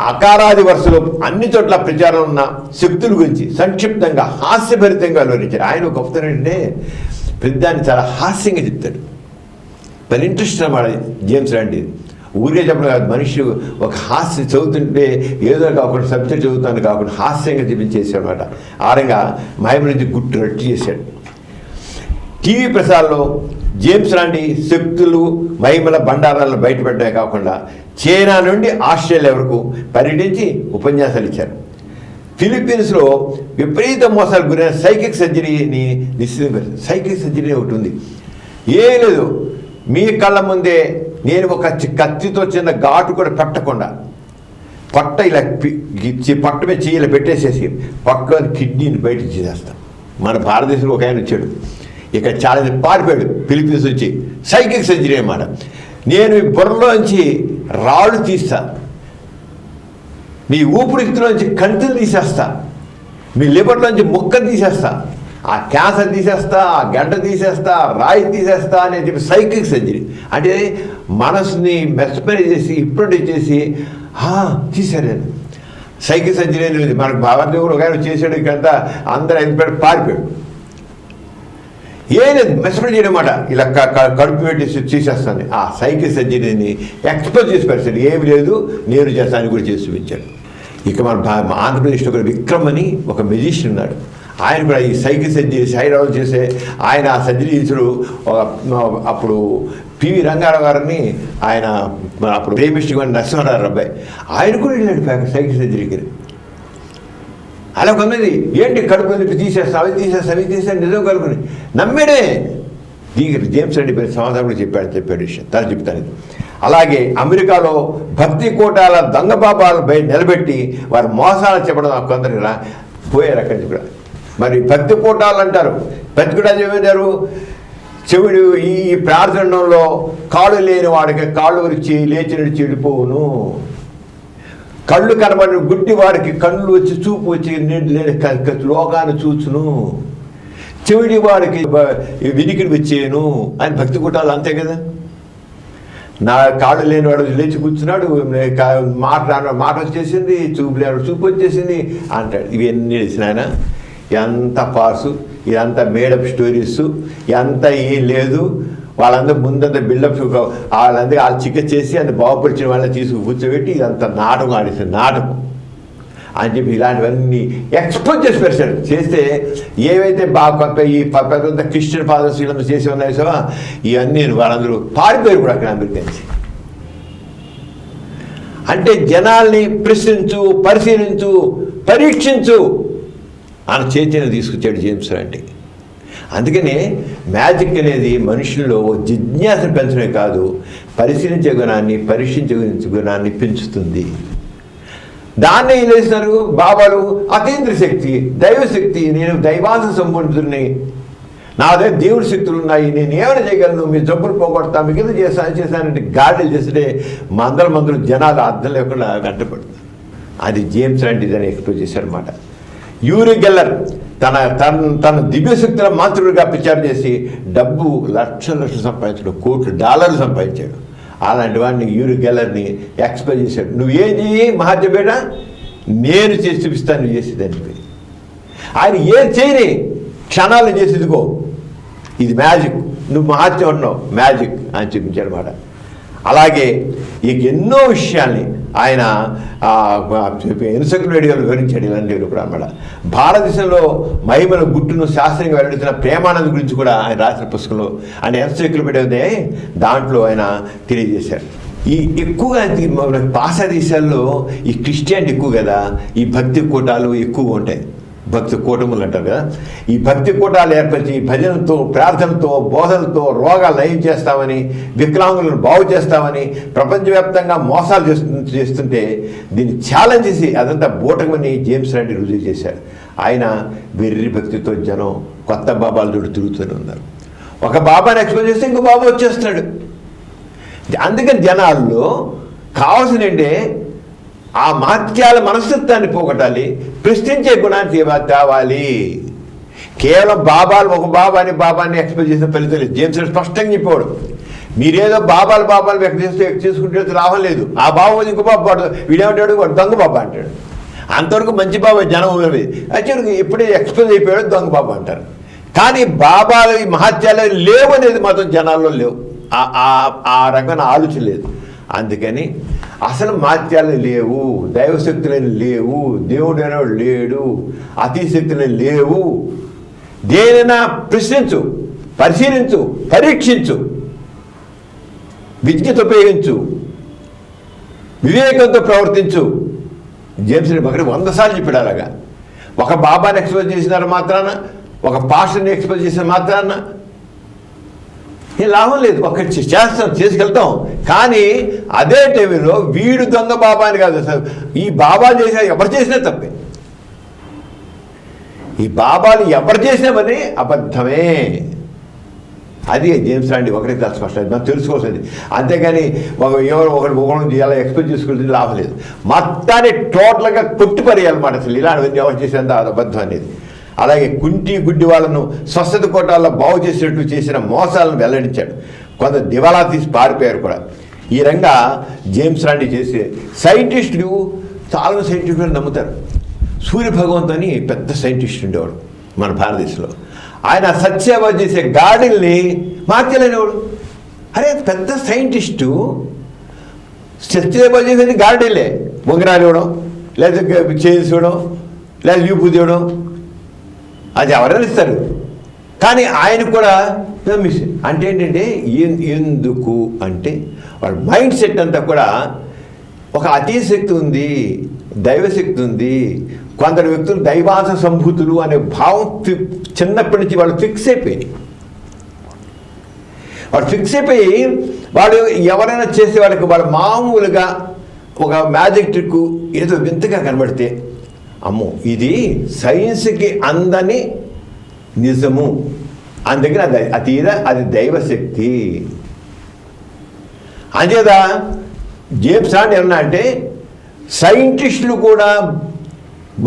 అకారాది వరుసలో అన్ని చోట్ల ప్రచారం ఉన్న శక్తుల గురించి సంక్షిప్తంగా హాస్యభరితంగా వివరించారు. ఆయన ఒక గొప్పతనం ఏంటంటే ప్రతిదాన్ని చాలా హాస్యంగా చెప్తాడు. మరి ఇంట్రెస్ట్ అన్నమాట జేమ్స్ రాండి. ఊరికే చెప్పడం కాదు, మనిషి ఒక హాస్యం చదువుతుంటే ఏదో కాకుండా సబ్జెక్ట్ చదువుతాను కాకుండా హాస్యంగా చూపించేసాడు అనమాట. ఆరంగా మహిమ నుంచి గుట్టు రట్టు చేశాడు. టీవీ ప్రసారంలో జేమ్స్ రాండి శక్తులు, మహిమల బండారాలను బయటపెట్టడమే కాకుండా చైనా నుండి ఆస్ట్రేలియా వరకు పర్యటించి ఉపన్యాసాలు ఇచ్చారు. ఫిలిప్పీన్స్లో విపరీత మోసాలకు గురైన సైకిక్ సర్జరీని నిశ్చితం. సైకిక్ సర్జరీ ఒకటి ఉంది, ఏం లేదు, మీ కళ్ళ ముందే నేను ఒక కత్తితో చిన్న ఘాటు కూడా పెట్టకుండా పొట్ట ఇలా పొట్ట మీద చెయ్యిలా పెట్టేసేసి పక్క కిడ్నీని బయట చేసేస్తాం. మన భారతదేశంలో ఒక ఆయన వచ్చాడు, ఇక చాలా పారిపోయాడు ఫిలిప్పీన్స్ వచ్చి. సైకిక్ సర్జరీ అన్నమాట. నేను మీ బుర్రలోంచి రాళ్ళు తీస్తా, మీ ఊపిరితిత్తులోంచి కంతులు తీసేస్తా, మీ లివర్లోంచి ముక్కలు తీసేస్తా, ఆ క్యాన్సర్ తీసేస్తా, ఆ గడ్డ తీసేస్తా, రాయి తీసేస్తా అని చెప్పి సైకిక్ సర్జరీ. అంటే మనసుని మెస్పరైజ్ చేసి హిప్నోటైజ్ చేసి తీశారు. నేను సైకిక్ సర్జరీ అనేది మనకు భారతదేశంలో ఒక ఆయన చేశాడు, ఇకంతా అందరూ అయిపోయాడు, పారిపోయాడు. ఏం లేదు, మెస్పరైజ్ చేయడం అన్నమాట. ఇలా కడుపు పెట్టి తీసేస్తాను. ఆ సైకిక్ సర్జరీని ఎక్స్పోజ్ చేసి పరిస్థితి ఏమి లేదు, నేను చేస్తాను కూడా చేసి చూపించాడు. ఇక మన ఆంధ్రప్రదేశ్లో ఒక విక్రమ్ అని ఒక మెజిషియన్ ఉన్నాడు. ఆయన కూడా ఈ సైకిల్ సర్జరీ హైదరాబాద్ చేసే ఆయన ఆ సర్జరీ చేసాడు. అప్పుడు పివి రంగారావు గారిని ఆయన అప్పుడు ప్రేమిష్టి నరసింహారావు అబ్బాయి, ఆయన కూడా వెళ్ళాడు సైకిల్ సర్జరీకి. అలా కొంతమంది ఏంటి కడుపు నొప్పి తీసేస్తా, అవి తీసేస్తా నిజం కలుగుని నమ్మేడే. దీనికి జేమ్స్ రాండి పేరు సమాధానం కూడా చెప్పాడు విషయం తను చెప్తాను. అలాగే అమెరికాలో భక్తి కోటాల దొంగ పాపాలను నిలబెట్టి వారి మోసాలు చెప్పడం కొందరు పోయారు అక్కడి నుంచి కూడా. మరి భక్తి కోటాలు అంటారు, భక్తి కోటాలు ఏమంటారు? చెవుడు ఈ ప్రార్థనలో కాళ్ళు లేని వాడికి కాళ్ళు వచ్చి లేచినట్టు చెడిపోవును, కళ్ళు కనబడిన గుడ్డి వాడికి కళ్ళు వచ్చి చూపు వచ్చి లోకాన్ని చూచును, చెవిడి వాడికి వినికిడి వచ్చేను అని భక్తి కుటాలు అంతే కదా. నా కాళ్ళు లేనివాడు లేచి కూర్చున్నాడు, మాట వచ్చేసింది, చూపు లేనివాడు చూపు వచ్చేసింది అంటాడు. ఇవన్నీ తెలిసిన ఆయన ఎంత పాసు, ఇదంతా మేడప్ స్టోరీస్, ఎంత ఏం లేదు. వాళ్ళందరూ ముందంతా బిల్డప్ వాళ్ళందరూ వాళ్ళు చికెన్ చేసి అంత బాగుపరిచిన వాళ్ళని తీసుకు కూర్చోబెట్టి ఇదంతా నాటకం ఆడేసింది, నాటకం అని చెప్పి ఇలాంటివన్నీ ఎక్స్పోజ్ చేసి పెరిచాడు. చేస్తే ఏవైతే బాగా ఈ పెద్ద క్రిస్టియన్ ఫాదర్స్ వీళ్ళందరూ చేసి ఉన్నాయి సో ఇవన్నీ వాళ్ళందరూ పారిపోయారు కూడా అక్కడ అమెరికన్స్. అంటే జనాల్ని ప్రశ్నించు, పరిశీలించు, పరీక్షించు అని చైతన్యం తీసుకొచ్చాడు జేమ్స్ రాండి. అందుకనే మ్యాజిక్ అనేది మనుషుల్లో జిజ్ఞాసను పెంచడమే కాదు, పరిశీలించే గుణాన్ని, పరీక్షించే గుణాన్ని పెంచుతుంది. దాన్నే ఏం చేస్తున్నారు బాబాలు? అతీంద్ర శక్తి, దైవశక్తి, నేను దైవాంశ సంపూర్ణుడిని, నా దగ్గర దేవుడి శక్తులు ఉన్నాయి, నేను ఏమైనా చేయగలను, మీ జబ్బులు పోగొడతా, మీకు ఏదో చేశానంటే గాడిలు చేస్తే మందలు జనాలు అర్థం లేకుండా వెంటపడుతుంది. అది జేమ్స్ రాండి దాన్ని ఎక్స్ప్లోర్ చేశారన్నమాట. యూరి గెల్లర్ తన దివ్యశక్తుల మాతృడిగా ప్రచారం చేసి డబ్బు లక్షలు సంపాదించాడు, $1,00,00,000 సంపాదించాడు. అలాంటి వాడిని యూరి గెల్లర్ని ఎక్స్ప్లెయిన్ చేశాడు. నువ్వేం చెయ్యి మహాత్మబేట, నేను చేసి చూపిస్తాను, నువ్వు చేసేదాన్ని. ఆయన ఏం చేయని క్షణాలు చేసేదిగో ఇది మ్యాజిక్, నువ్వు మహాత్మ్యం ఉన్నావు మ్యాజిక్ అని చూపించాడు అన్నమాట. అలాగే ఇక ఎన్నో విషయాల్ని ఆయన ఎన్సైక్లోపీడియాలో వివరించాడు. ఇలాంటివి కూడా అన్నమాట. భారతదేశంలో మహిమల గుట్టును శాస్త్రంగా వెల్లడించిన ప్రేమానంద్ గురించి కూడా ఆయన రాసిన పుస్తకంలో ఆయన ఎన్సైక్లోపీడియా దాంట్లో ఆయన తెలియజేశారు. ఈ ఎక్కువగా మన పాశ్చాత్య దేశాల్లో ఈ క్రిస్టియానిటీ ఎక్కువ కదా, ఈ భక్తి కూటాలు ఎక్కువగా ఉంటాయి. భక్తి కూటములు అంటారు కదా. ఈ భక్తి కూటాలు ఏర్పరిచి భజనతో, ప్రార్థనతో, బోధనతో రోగాలు నయం చేస్తామని, వికలాంగులను బాగు చేస్తామని ప్రపంచవ్యాప్తంగా మోసాలు చేస్తుంటే దీన్ని ఛాలెంజ్ చేసి అదంతా బూటకమని జేమ్స్ రాండి రుజువు చేశారు. ఆయన వెర్రి భక్తితో జనం కొత్త బాబాల తోటి తిరుగుతూనే ఉన్నారు. ఒక బాబాని ఎక్స్ప్లెయిన్ చేస్తే ఇంకో బాబా వచ్చేస్తున్నాడు. అందుకని జనాల్లో కావాల్సినంటే ఆ మహత్యాల మనస్తత్వాన్ని పోగొట్టాలి, ప్రశ్నించే గుణాన్ని తేవాలి. కేవలం ఒక బాబాని ఎక్స్ప్లెయిన్ చేసిన ఫలితం లేదు. జేమ్స్ స్పష్టంగా చెప్పాడు, మీరేదో బాబాలు వ్యక్తం చేస్తే చేసుకుంటే లాభం లేదు. ఆ బాబా ఇంకో బాబా వీడేమంటాడు, వాడు దొంగ బాబా అంటాడు. అంతవరకు మంచి బాబా జనం ఉన్నది. యాక్చువల్గా ఎప్పుడే ఎక్స్ప్లెయిన్ అయిపోయాడు దొంగ బాబా అంటారు. కానీ బాబాలు ఈ మహత్యాలు లేవు అనేది మాత్రం జనాల్లో లేవు. ఆ రకమైన ఆలోచన లేదు. అందుకని అసలు మహత్యాలు లేవు, దైవశక్తులని లేవు, దేవుడు అనేవాడు లేడు, అతిశక్తులని లేవు. దేనైనా ప్రశ్నించు, పరిశీలించు, పరీక్షించు, విజ్ఞత ఉపయోగించు, వివేకంతో ప్రవర్తించు. జేమ్స్ ఒకటి 100 సార్లు చెప్పాడు. అలాగా ఒక బాబాని ఎక్స్పోజ్ చేసినారు మాత్రాన, ఒక పాస్టర్ని ఎక్స్పోజ్ చేసిన మాత్రాన ఏ లాభం లేదు. ఒకటి చేస్తాం, చేసుకెళ్తాం. కానీ అదే టైంలో వీడు దొంగ బాబా అని కాదు. ఈ బాబా చేసినా ఎవరు చేసినా తప్పే. ఈ బాబాలు ఎవరు చేసినామని అబద్ధమే. అది జేమ్స్ రాండి ఒకరికి చాలా స్పష్టం, మనం తెలుసుకోవాల్సింది. అంతేగాని ఒకరు ఇలా ఎక్స్పెక్ట్ చేసుకుంటే లాభం లేదు. మొత్తాన్ని టోటల్గా కొట్టిపరేయాలన్నమాట. అసలు ఇలాంటివన్నీ ఎవరు చేసేంత అబద్ధం అనేది. అలాగే గుడ్డి వాళ్ళను స్వస్థత కోటాల్లో బాగు చేసినట్టు చేసిన మోసాలను వెల్లడించాడు. కొంత దివాలా తీసి పారిపోయారు కూడా. ఈ రంగా జేమ్స్ రాండి చేసే సైంటిస్టులు చాలా సైంటిస్టులు నమ్ముతారు. సూర్య భగవంతుని పెద్ద సైంటిస్ట్ ఉండేవాడు మన భారతదేశంలో. ఆయన సత్యసేవ చేసే గార్డెన్ని మార్చలేనివాడు. అరే పెద్ద సైంటిస్టు సత్యసేవ చేసేది గార్డెన్లే. ఉంగరాలు ఇవ్వడం, లేదా చైన్స్ ఇవ్వడం, లేదా విభూతి ఇవ్వడం, అది ఎవరైనా ఇస్తారు. కానీ ఆయన కూడా మిస్ అంటే ఏంటంటే ఎందుకు అంటే వాళ్ళ మైండ్ సెట్ అంతా కూడా ఒక అతీశక్తి ఉంది, దైవశక్తి ఉంది. కొందరు వ్యక్తులు దైవాస సంభూతులు అనే భావం చిన్నప్పటి నుంచి వాళ్ళు ఫిక్స్ అయిపోయి వాళ్ళు ఎవరైనా చేసే వాళ్ళకి వాళ్ళు మామూలుగా ఒక మ్యాజిక్ ట్రిక్ ఏదో వింతగా కనబడితే అమ్మో ఇది సైన్స్కి అందని నిజము, అందుకని అది దైవశక్తి. అంచేత జేమ్స్ రాండి ఏమన్నా అంటే సైంటిస్టులు కూడా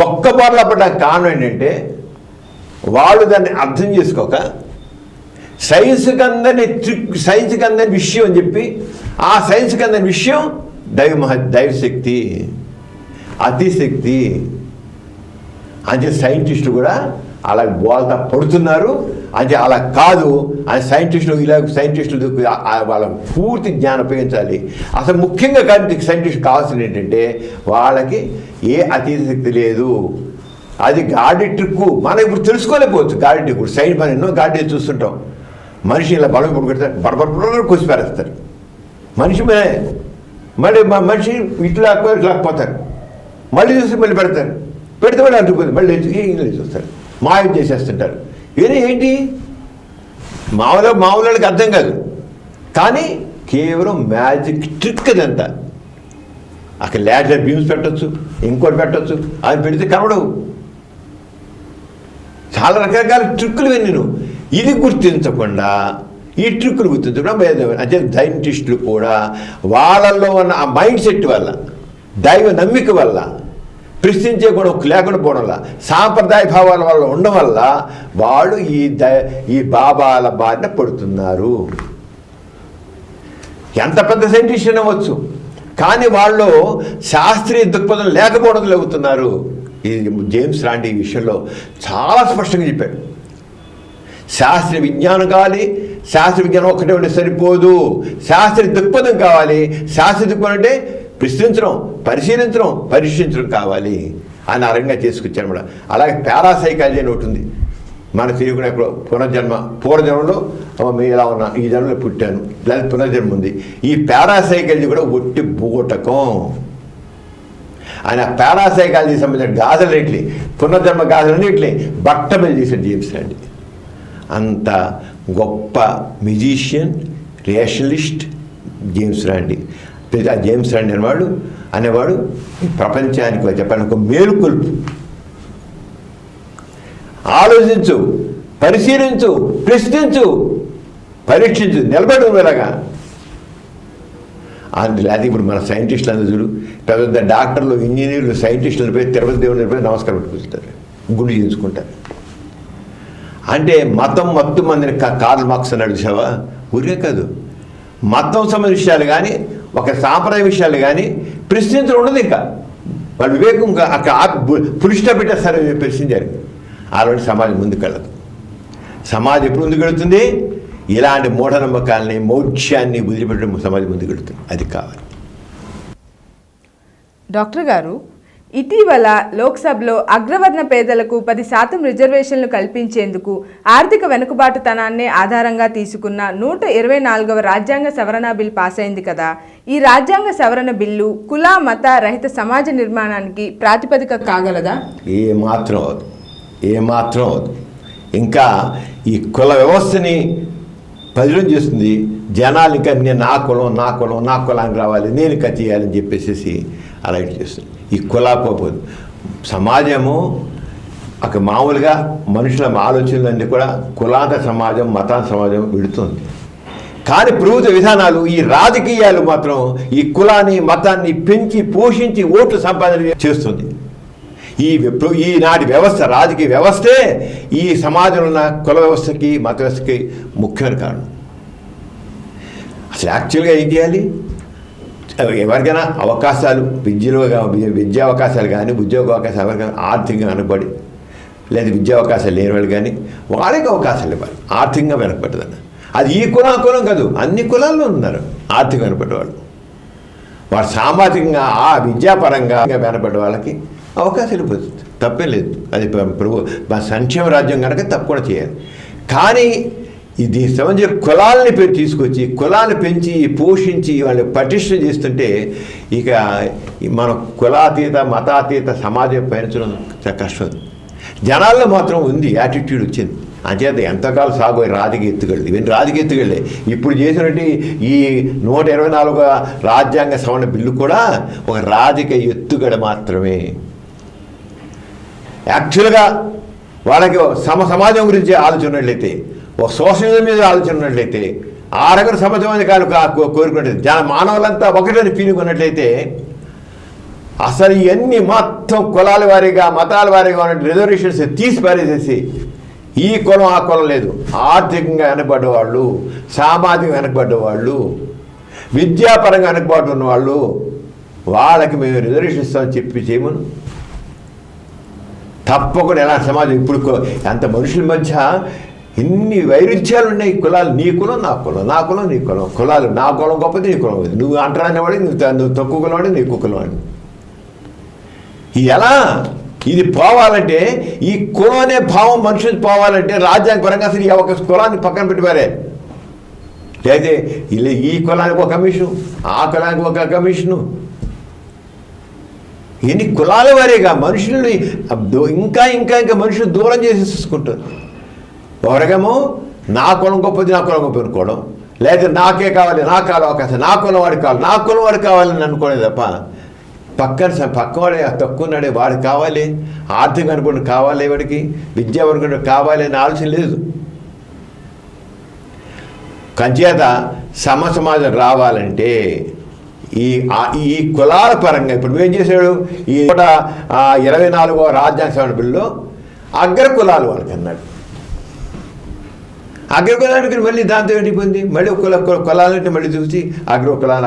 ఒక్కబార్ల పడ్డ కారణం ఏంటంటే వాళ్ళు దాన్ని అర్థం చేసుకోక సైన్స్కి అందని విషయం అని చెప్పి ఆ సైన్స్కి అందని విషయం దైవశక్తి, అతిశక్తి. అంటే సైంటిస్టులు కూడా అలా బోల్తా పడుతున్నారు. అంటే అలా కాదు అని సైంటిస్టులు వాళ్ళ పూర్తి జ్ఞానం ఉపయోగించాలి. అసలు ముఖ్యంగా కానీ సైంటిస్ట్ కావాల్సింది ఏంటంటే వాళ్ళకి ఏ అతీత శక్తి లేదు. అది గాడి ట్రిక్కు మనం ఇప్పుడు తెలుసుకోలేకపోవచ్చు. గాడి ట్రిక్ ఇప్పుడు సైన్స్ మనం ఎన్నో గాడి చూస్తుంటాం. మనిషి ఇలా బలం ఇప్పుడు పెడతారు, బడబడ కొసిపారేస్తారు. మనిషి మళ్ళీ మనిషి ఇట్లా పోతారు, మళ్ళీ చూసి మళ్ళీ పెడతారు, పెడితే మళ్ళీ అంటుకుపోతుంది, మళ్ళీ లేచి చూస్తారు, మాయం చేసేస్తుంటారు. ఏంటి మామూలుకి అర్థం కాదు. కానీ కేవలం మ్యాజిక్ ట్రిక్ అదంతా. అక్కడ లేటర్ బీమ్స్ పెట్టచ్చు, ఇంకోటి పెట్టచ్చు, అది పెడితే కనబడవు. చాలా రకరకాల ట్రిక్కులు నేను ఇది గుర్తించకుండా ఈ ట్రిక్కులు గుర్తించకుండా అంటే సైంటిస్టులు కూడా వాళ్ళల్లో ఉన్న ఆ మైండ్ సెట్ వల్ల, దైవ నమ్మిక వల్ల, ప్రశ్నించే కూడా లేకుండా పోవడం వల్ల, సాంప్రదాయ భావాల వల్ల ఉండడం వల్ల వాళ్ళు ఈ బాబాల బారిన పడుతున్నారు. ఎంత పెద్ద సైంటిస్ట్ అవ్వచ్చు, కానీ వాళ్ళు శాస్త్రీయ దృక్పథం లేకపోవడం లేవుతున్నారు. ఈ జేమ్స్ రాండి ఈ విషయంలో చాలా స్పష్టంగా చెప్పాడు. శాస్త్రీయ విజ్ఞానం కావాలి, శాస్త్ర విజ్ఞానం ఒక్కటే ఉంటే సరిపోదు, శాస్త్ర దృక్పథం కావాలి. శాస్త్ర దృక్పథం అంటే విస్తరించడం, పరిశీలించడం, పరీక్షించడం కావాలి అని ఆ రకంగా చేసుకొచ్చారు కూడా. అలాగే పారాసైకాలజీ అని ఒకటి ఉంది. మన తెలియకుండా ఎక్కడో పునర్జన్మ, పూర్వజన్మలో మీరు ఇలా ఉన్నా, ఈ జన్మలో పుట్టాను, లేదా పునర్జన్మ ఉంది. ఈ పారాసైకాలజీ కూడా ఒట్టి బూటకం. ఆయన పారాసైకాలజీ సంబంధించిన గాథలన్నింటినీ, పునర్జన్మ గాథలన్నింటినీ బట్టబయలు చేశాడు జేమ్స్ రాండి. అంత గొప్ప మ్యూజిషియన్, రేషనలిస్ట్ జేమ్స్ రాండి. ఆ జేమ్స్ రాండి అనేవాడు ఈ ప్రపంచానికి చెప్పాలని ఒక మేలుకొల్పు. ఆలోచించు, పరిశీలించు, ప్రశ్నించు, పరీక్షించు, నిలబడు వేలాగా. అది ఇప్పుడు మన సైంటిస్టులు అందరూ చూడు, పెద్ద పెద్ద డాక్టర్లు, ఇంజనీర్లు, సైంటిస్టులు పోయి తిరుపతి దేవుని పోయి నమస్కారం పెట్టుకుంటారు, గుండు చేయించుకుంటారు. అంటే మతం మత్తు మందిని కార్ల్ మార్క్స్ అన్నాడు చూసావా, ఊరికే కాదు. మతం సంబంధించిన విషయాలు కానీ, ఒక సాంప్రదాయ విషయాలు కానీ ప్రశ్నించడం ఉండదు. ఇంకా వాళ్ళ వివేకం ఇంకా అక్కడ పురుషుట పెట్టేస్తారు, ప్రశ్నించారు. అలాంటి సమాజం ముందుకెళ్ళదు. సమాజం ఎప్పుడు ముందుకెళ్తుంది? ఇలాంటి మూఢనమ్మకాలని, మౌఢ్యాన్ని వదిలిపెట్టడం సమాజం ముందుకెళ్తుంది. అది కావాలి. డాక్టర్ గారు, ఇటీవల లోక్సభలో అగ్రవర్ణ పేదలకు 10% రిజర్వేషన్లు కల్పించేందుకు ఆర్థిక వెనుకబాటుతనాన్నే ఆధారంగా తీసుకున్న 124వ రాజ్యాంగ సవరణ బిల్ పాస్ అయింది కదా. ఈ రాజ్యాంగ సవరణ బిల్లు కుల మత రహిత సమాజ నిర్మాణానికి ప్రాతిపదిక కాగలదా? ఏమాత్రం అవదు. ఇంకా ఈ కుల వ్యవస్థని పదిలం చేస్తుంది. జనాలు ఇంకా నేను నా కులానికి రావాలి, నేను ఇంకా చేయాలని చెప్పేసి అలా చేస్తుంది. ఈ కులాపోదు సమాజము ఒక మామూలుగా మనుషుల ఆలోచనలన్నీ కూడా కులాంత సమాజం, మతాంత సమాజం విడుతుంది. కానీ ప్రభుత్వ విధానాలు, ఈ రాజకీయాలు మాత్రం ఈ కులాన్ని, మతాన్ని పెంచి పోషించి ఓట్లు సంపాదన చేస్తుంది. ఈనాటి వ్యవస్థ, రాజకీయ వ్యవస్థే ఈ సమాజంలో ఉన్న కుల వ్యవస్థకి, మత వ్యవస్థకి ముఖ్యమైన కారణం. అసలు యాక్చువల్గా ఏం చేయాలి? ఎవరికైనా అవకాశాలు, విద్యా అవకాశాలు కానీ, ఉద్యోగ అవకాశాలు ఎవరికైనా ఆర్థికంగా వెనకబడి, లేదా విద్యా అవకాశాలు లేని వాళ్ళు కానీ వాళ్ళకి అవకాశాలు ఇవ్వాలి. ఆర్థికంగా వెనకబడ్డదన్న అది ఈ కులం కాదు, అన్ని కులాల్లో ఉన్నారు ఆర్థికంగా వెనకబడ్డవాళ్ళు. వాడు సామాజికంగా, విద్యాపరంగా వెనకబడ్డ వాళ్ళకి అవకాశాలు పొందుతుంది, తప్పే లేదు. అది సంక్షేమ రాజ్యం కనుక తప్పకుండా చేయాలి. కానీ ఇది సంబంధించిన కులాలని తీసుకొచ్చి, కులాన్ని పెంచి పోషించి వాళ్ళని పటిష్ట చేస్తుంటే ఇక మన కులాతీత, మతాతీత సమాజం పయనించడం చాలా కష్టం. జనాల్లో మాత్రం ఉంది, యాటిట్యూడ్ వచ్చింది. అంచేత ఎంతకాలం సాగోయి రాజకీయ ఎత్తుగళ్ళు, ఇవన్నీ రాజకీయ ఎత్తుగళ్ళే. ఇప్పుడు చేసినట్టు ఈ 124వ రాజ్యాంగ సవరణ బిల్లు కూడా ఒక రాజకీయ ఎత్తుగడ మాత్రమే. యాక్చువల్గా వాళ్ళకి సమాజం గురించి ఆలోచనట్లయితే, ఒక సోషలిజం మీద ఆలోచనట్లయితే, ఆ రకం సమాజం కాదు కోరుకున్నట్లయితే, మానవులంతా ఒకటని ఫీలింగ్ ఉన్నట్లయితే, అసలు ఇవన్నీ మొత్తం కులాల వారీగా, మతాల వారీగా ఉన్న రిజర్వేషన్స్ తీసి పారేసేసి, ఈ కులం ఆ కులం లేదు, ఆర్థికంగా వెనకబడ్డవాళ్ళు, సామాజికంగా వెనకబడ్డవాళ్ళు, విద్యాపరంగా వెనకబడి ఉన్నవాళ్ళు, వాళ్ళకి మేము రిజర్వేషన్ ఇస్తామని చెప్పి చేయమను. తప్పకుండా ఎలా సమాజం ఇప్పుడు అంత మనుషుల మధ్య ఇన్ని వైరుధ్యాలు ఉన్నాయి. కులాలు, నీ కులం నా కులం, నా కులం నీ కులం, కులాలు నా కులం గొప్పది, నీ కులం గొప్పది, నువ్వు అంటరానివాడి, నువ్వు తక్కువ కులవాడి, నీ కులవాడి. ఎలా ఇది పోవాలంటే, ఈ కులం అనే భావం మనుషులు పోవాలంటే రాజ్యాంగ పరంగా అసలు ఈ ఒక కులాన్ని పక్కన పెట్టిపారే. అయితే ఈ కులానికి ఒక కమిషను, ఆ కులానికి ఒక కమిషను, ఎన్ని కులాల వారీగా మనుషుల్ని ఇంకా మనుషులు దూరం చేసేసుకుంటారు. ఒకరికేమో నా కులం గొప్పది, నా కులం గొప్ప అనుకోవడం, లేదా నాకే కావాలి, నాకు కావాలి అవకాశం, నా కులం వాడికి కావాలి, నా కులం వాడికి కావాలని అనుకోలేదు తప్ప, పక్కవాడే తక్కువ ఉన్నాడే వాడికి కావాలి, ఆర్థిక అనుకోండి కావాలి, వాడికి విద్యా అనుకోండి కావాలి అనే ఆలోచన లేదు. కంచేత సమాజం రావాలంటే ఈ కులాల పరంగా ఇప్పుడు ఏం చేశాడు, ఈ 124వ రాజ్యాంగ సవరణ బిల్లులో అగ్ర కులాలు వాళ్ళకి అన్నాడు. అగ్రకులానికి మళ్ళీ దాంతో ఏంటిపోయింది, మళ్ళీ కులాలంటే మళ్ళీ చూసి అగ్రకులాలు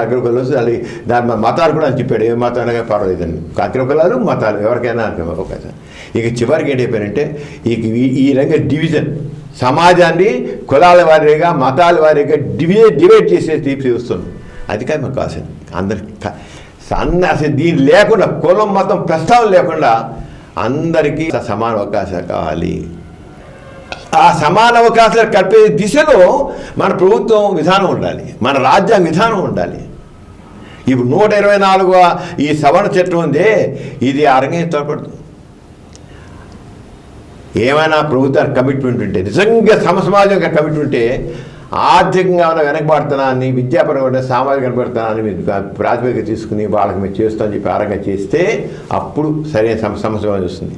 అది దాని మతాలు కూడా అని చెప్పాడు. ఏ మతం అనగా పర్వాలేదండి, అగ్రకులాలు మతాలు ఎవరికైనా అవకాశం. ఇక చివరికి ఏంటైపోయారంటే ఈ రంగ డివిజన్ సమాజాన్ని కులాల వారీగా మతాల వారీగా డివైడ్ చేసే తీర్చి వస్తుంది. అది కాదు మాకు కావాల్సింది. అందరికి అసలు దీని లేకుండా కులం మతం ప్రస్తావన లేకుండా అందరికీ సమాన అవకాశాలు కావాలి. ఆ సమాన అవకాశాలు కల్పే దిశలో మన ప్రభుత్వం విధానం ఉండాలి, మన రాజ్యాంగ విధానం ఉండాలి. ఇప్పుడు 124వ ఈ సవరణ చట్టం ఉందే, ఇది అరంగే తోడ్పడుతుంది. ఏమైనా ప్రభుత్వానికి కమిట్మెంట్ ఉంటే, నిజంగా సమాజంగా కమిట్మెంట్ ఉంటే, ఆర్థికంగా ఉన్న వెనకబడుతున్నాన్ని, విద్యాపరమైన సామాజిక వెనకబడుతున్నాన్ని మీరు ప్రాతిపదిక తీసుకుని వాళ్ళకి మీరు చేస్తామని చెప్పి ఆరంగా చేస్తే అప్పుడు సరైన సమస్య వస్తుంది.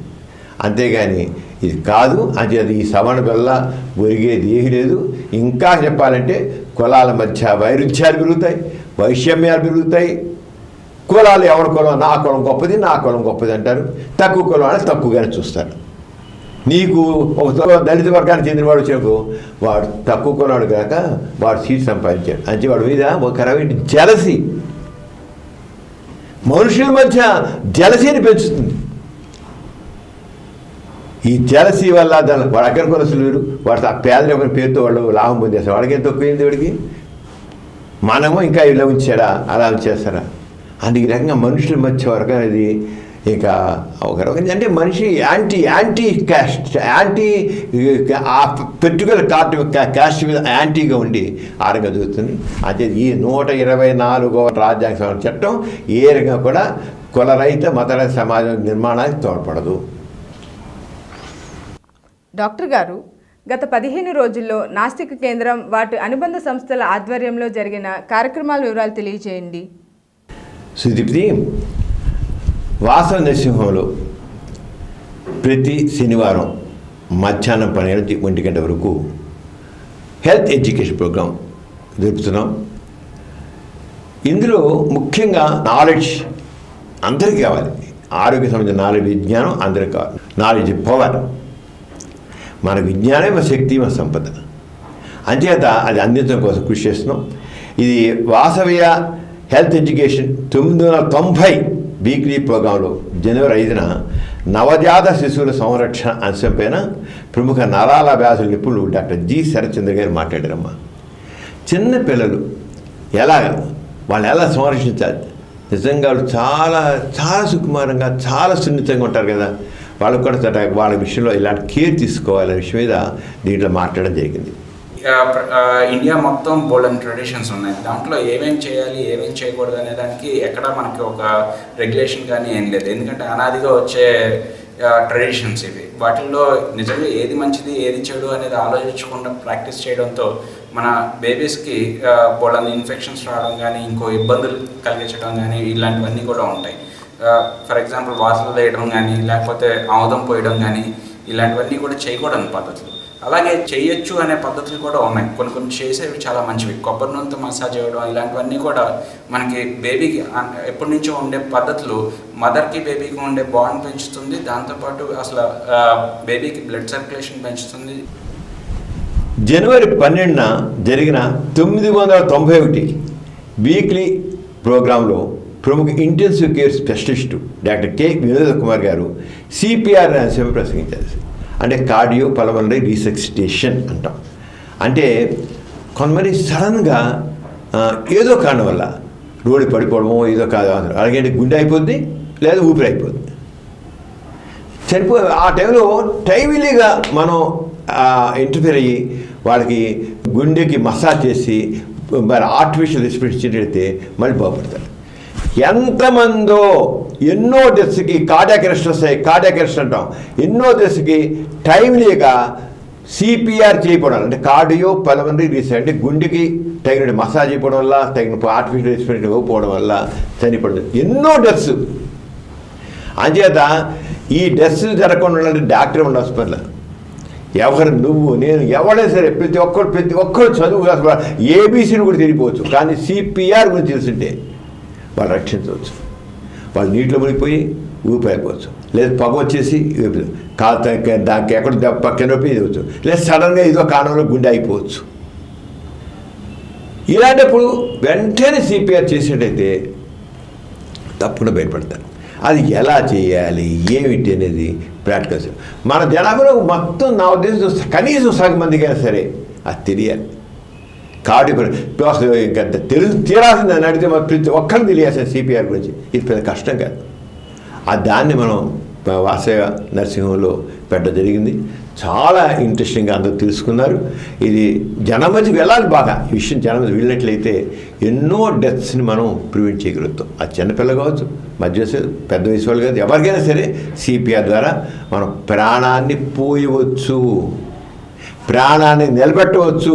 అంతేగాని ఇది కాదు అది ఈ సవరణ వల్ల ఒరిగేది ఏమీ లేదు. ఇంకా చెప్పాలంటే కులాల మధ్య వైరుధ్యాలు పెరుగుతాయి, వైషమ్యాలు పెరుగుతాయి. కులాలు ఎవరి కులం, నా కులం గొప్పది, నా కులం గొప్పది అంటారు. తక్కువ కులం అని తక్కువగానే చూస్తారు. నీకు ఒక దళిత వర్గానికి చెందినవాడు వచ్చాకు వాడు తక్కువ కొన్నాడు కాక వాడు సీట్ సంపాదించాడు అంటే వాడి మీద ఒక రకమైన జలసి, మనుషుల మధ్య జలసీని పెంచుతుంది. ఈ జలసీ వల్ల దాని వాడు అక్కడ కొలసలు వేరు, వాడు ఆ పేదల పేరుతో వాళ్ళు లాభం పొందేస్తారు. వాడికి ఎంత తక్కువైంది వాడికి, మనము ఇంకా ఇలా ఉంచాడా అలా ఉంచేస్తారా? అంటే ఈ రకంగా మనుషుల మధ్య వరకు అనేది ఇక ఒక రకం అంటే మనిషి యాంటీ క్యాస్ట్, ఆ పర్టికులర్ క్యాస్ట్ మీద యాంటీగా ఉండి ఆరంగా జరుగుతుంది. అదే ఈ 124వ రాజ్యాంగ సవరణ చట్టం ఏ రకంగా కూడా కులరహిత మతరహిత సమాజం నిర్మాణానికి తోడ్పడదు. డాక్టర్ గారు, గత 15 రోజుల్లో నాస్తిక కేంద్రం వాటి అనుబంధ సంస్థల ఆధ్వర్యంలో జరిగిన కార్యక్రమాల వివరాలు తెలియజేయండి. సుదీప్తి, వాసవ నరసింహంలో ప్రతి శనివారం మధ్యాహ్నం 12 1 గంట వరకు హెల్త్ ఎడ్యుకేషన్ ప్రోగ్రాం జరుపుతున్నాం. ఇందులో ముఖ్యంగా నాలెడ్జ్ అందరికీ కావాలి. ఆరోగ్య సంబంధించిన నాలెడ్జ్, విజ్ఞానం అందరికీ కావాలి. నాలెడ్జ్ పవర్, మన విజ్ఞానమే మన శక్తి, మన సంపద. అంచేత అది అందించడం కోసం కృషి చేస్తున్నాం. ఇది వాసవ్య హెల్త్ ఎడ్యుకేషన్ 990 వీక్లీ ప్రోగ్రాంలో జనవరి 5న నవజాత శిశువుల సంరక్షణ అంశంపైన ప్రముఖ నరాల వ్యాధుల నిపుణులు డాక్టర్ జి శరత్చంద్ర గారు మాట్లాడారమ్మా. చిన్న పిల్లలు వాళ్ళు ఎలా సంరక్షించాలి, నిజంగా వాళ్ళు చాలా చాలా సుకుమారంగా చాలా సున్నితంగా ఉంటారు కదా, వాళ్ళకు కూడా వాళ్ళ విషయంలో ఇలాంటి కేర్ తీసుకోవాలనే విషయం మీద దీంట్లో మాట్లాడడం జరిగింది. ఇండియా మొత్తం బోల్డెన్ ట్రెడిషన్స్ ఉన్నాయి. దాంట్లో ఏమేమి చేయాలి ఏమేమి చేయకూడదు అనే దానికి ఎక్కడ మనకి ఒక రెగ్యులేషన్ కానీ ఏం లేదు. ఎందుకంటే అనాదిగా వచ్చే ట్రెడిషన్స్ ఇవి. వాటిల్లో నిజంగా ఏది మంచిది ఏది చెడు అనేది ఆలోచించకుండా ప్రాక్టీస్ చేయడంతో మన బేబీస్కి బోల్డెన్ ఇన్ఫెక్షన్స్ రావడం కానీ ఇంకో ఇబ్బందులు కలిగించడం కానీ ఇలాంటివన్నీ కూడా ఉంటాయి. ఫర్ ఎగ్జాంపుల్ వాసనలు వేయడం కానీ లేకపోతే ఆముదం పోయడం కానీ ఇలాంటివన్నీ కూడా చేయకూడని పద్ధతులు. అలాగే చేయొచ్చు అనే పద్ధతులు కూడా ఉన్నాయి. కొన్ని చేసేవి చాలా మంచివి. కొబ్బరి నూనెతో మసాజ్ చేయడం ఇలాంటివన్నీ కూడా మనకి బేబీకి ఎప్పటి నుంచో ఉండే పద్ధతులు మదర్కి బేబీకి ఉండే బాండ్ పెంచుతుంది. దాంతోపాటు అసలు బేబీకి బ్లడ్ సర్క్యులేషన్ పెంచుతుంది. జనవరి 12న జరిగిన 991 వీక్లీ ప్రోగ్రాంలో ప్రముఖ intensive care specialist doctor K వినోద కుమార్ గారు సిపిఆర్ అంశం ప్రసంగించారు. అంటే కార్డియో పల్మనరీ రీసక్సిటేషన్ అంటాం. అంటే కొంతమంది సడన్గా ఏదో కారణం వల్ల రోడ్డు పడిపోవడమో ఏదో కాదు, అలాగే గుండె అయిపోద్ది లేదా ఊపిరి అయిపోద్ది, ఆ టైంలో టైమ్లీగా మనం ఇంటర్ఫియర్ అయ్యి వాళ్ళకి గుండెకి మసాజ్ చేసి మరి ఆర్టిఫిషియల్ రెస్పిరేషన్ చేస్తే మళ్ళీ బాగుపడతారు. ఎంతమందో ఎన్నో డెత్స్కి కార్డియాక్ అరెస్ట్ వస్తాయి, కార్డియాక్ అరెస్ట్ అంటాం. ఎన్నో డెత్స్కి టైమ్లీగా సిపిఆర్ చేయకపోవడం అంటే కార్డియో పల్మనరీ రీసెట్ అంటే గుండెకి తగిన మసాజ్ చేయడం వల్ల తగిన ఆర్టిఫిషియల్ రెస్పిరేషన్ ఇవ్వకపోవడం వల్ల చనిపోవడం ఎన్నో డెత్స్. అంచేత ఈ డెత్స్ జరగకుండా డాక్టర్ ఉండే హాస్పిటల్ ఎవరు నువ్వు నేను ఎవరైనా సరే ప్రతి ఒక్కరు చదువు అసలు ఏబీసీని కూడా తెలియపోవచ్చు, కానీ సిపిఆర్ గురించి తెలుసుంటే వాళ్ళు రక్షించవచ్చు. వాళ్ళు నీటిలో మునిగిపోయి ఊపిరైపోవచ్చు, లేదా పొగ వచ్చేసి దానికి ఎక్కడ పక్కన నొప్పి ఇవ్వచ్చు, లేదా సడన్గా ఏదో కారణంలో గుండె అయిపోవచ్చు. ఇలాంటప్పుడు వెంటనే సిపిఆర్ చేసినట్టయితే తప్పకుండా బయటపడతారు. అది ఎలా చేయాలి ఏమిటి అనేది ప్రాక్టికల్స్. మన జనాభాలో మొత్తం నా ఉద్దేశం కనీసం సగం మందికైనా సరే అది తెలియాలి. కార్డియో ఇంకా తీరాల్సిందని అడిగితే మన ప్రతి ఒక్కరికి తెలియాల్సిన సిపిఆర్ గురించి. ఇది పెద్ద కష్టం కాదు. దాన్ని మనం వాసవ నర్సింహంలో పెట్టడం జరిగింది. చాలా ఇంట్రెస్టింగ్గా అందరూ తెలుసుకున్నారు. ఇది జనం మధ్య వెళ్ళాలి బాగా. ఈ విషయం జనం మధ్య వెళ్ళినట్లయితే ఎన్నో డెత్స్ని మనం ప్రివెంట్ చేయగలుగుతాం. అది చిన్నపిల్ల కావచ్చు, మధ్య వయసు, పెద్ద వయసు వాళ్ళు కాదు, ఎవరికైనా సరే సిపిఆర్ ద్వారా మనం ప్రాణాన్ని పోయవచ్చు, ప్రాణాన్ని నిలబెట్టవచ్చు,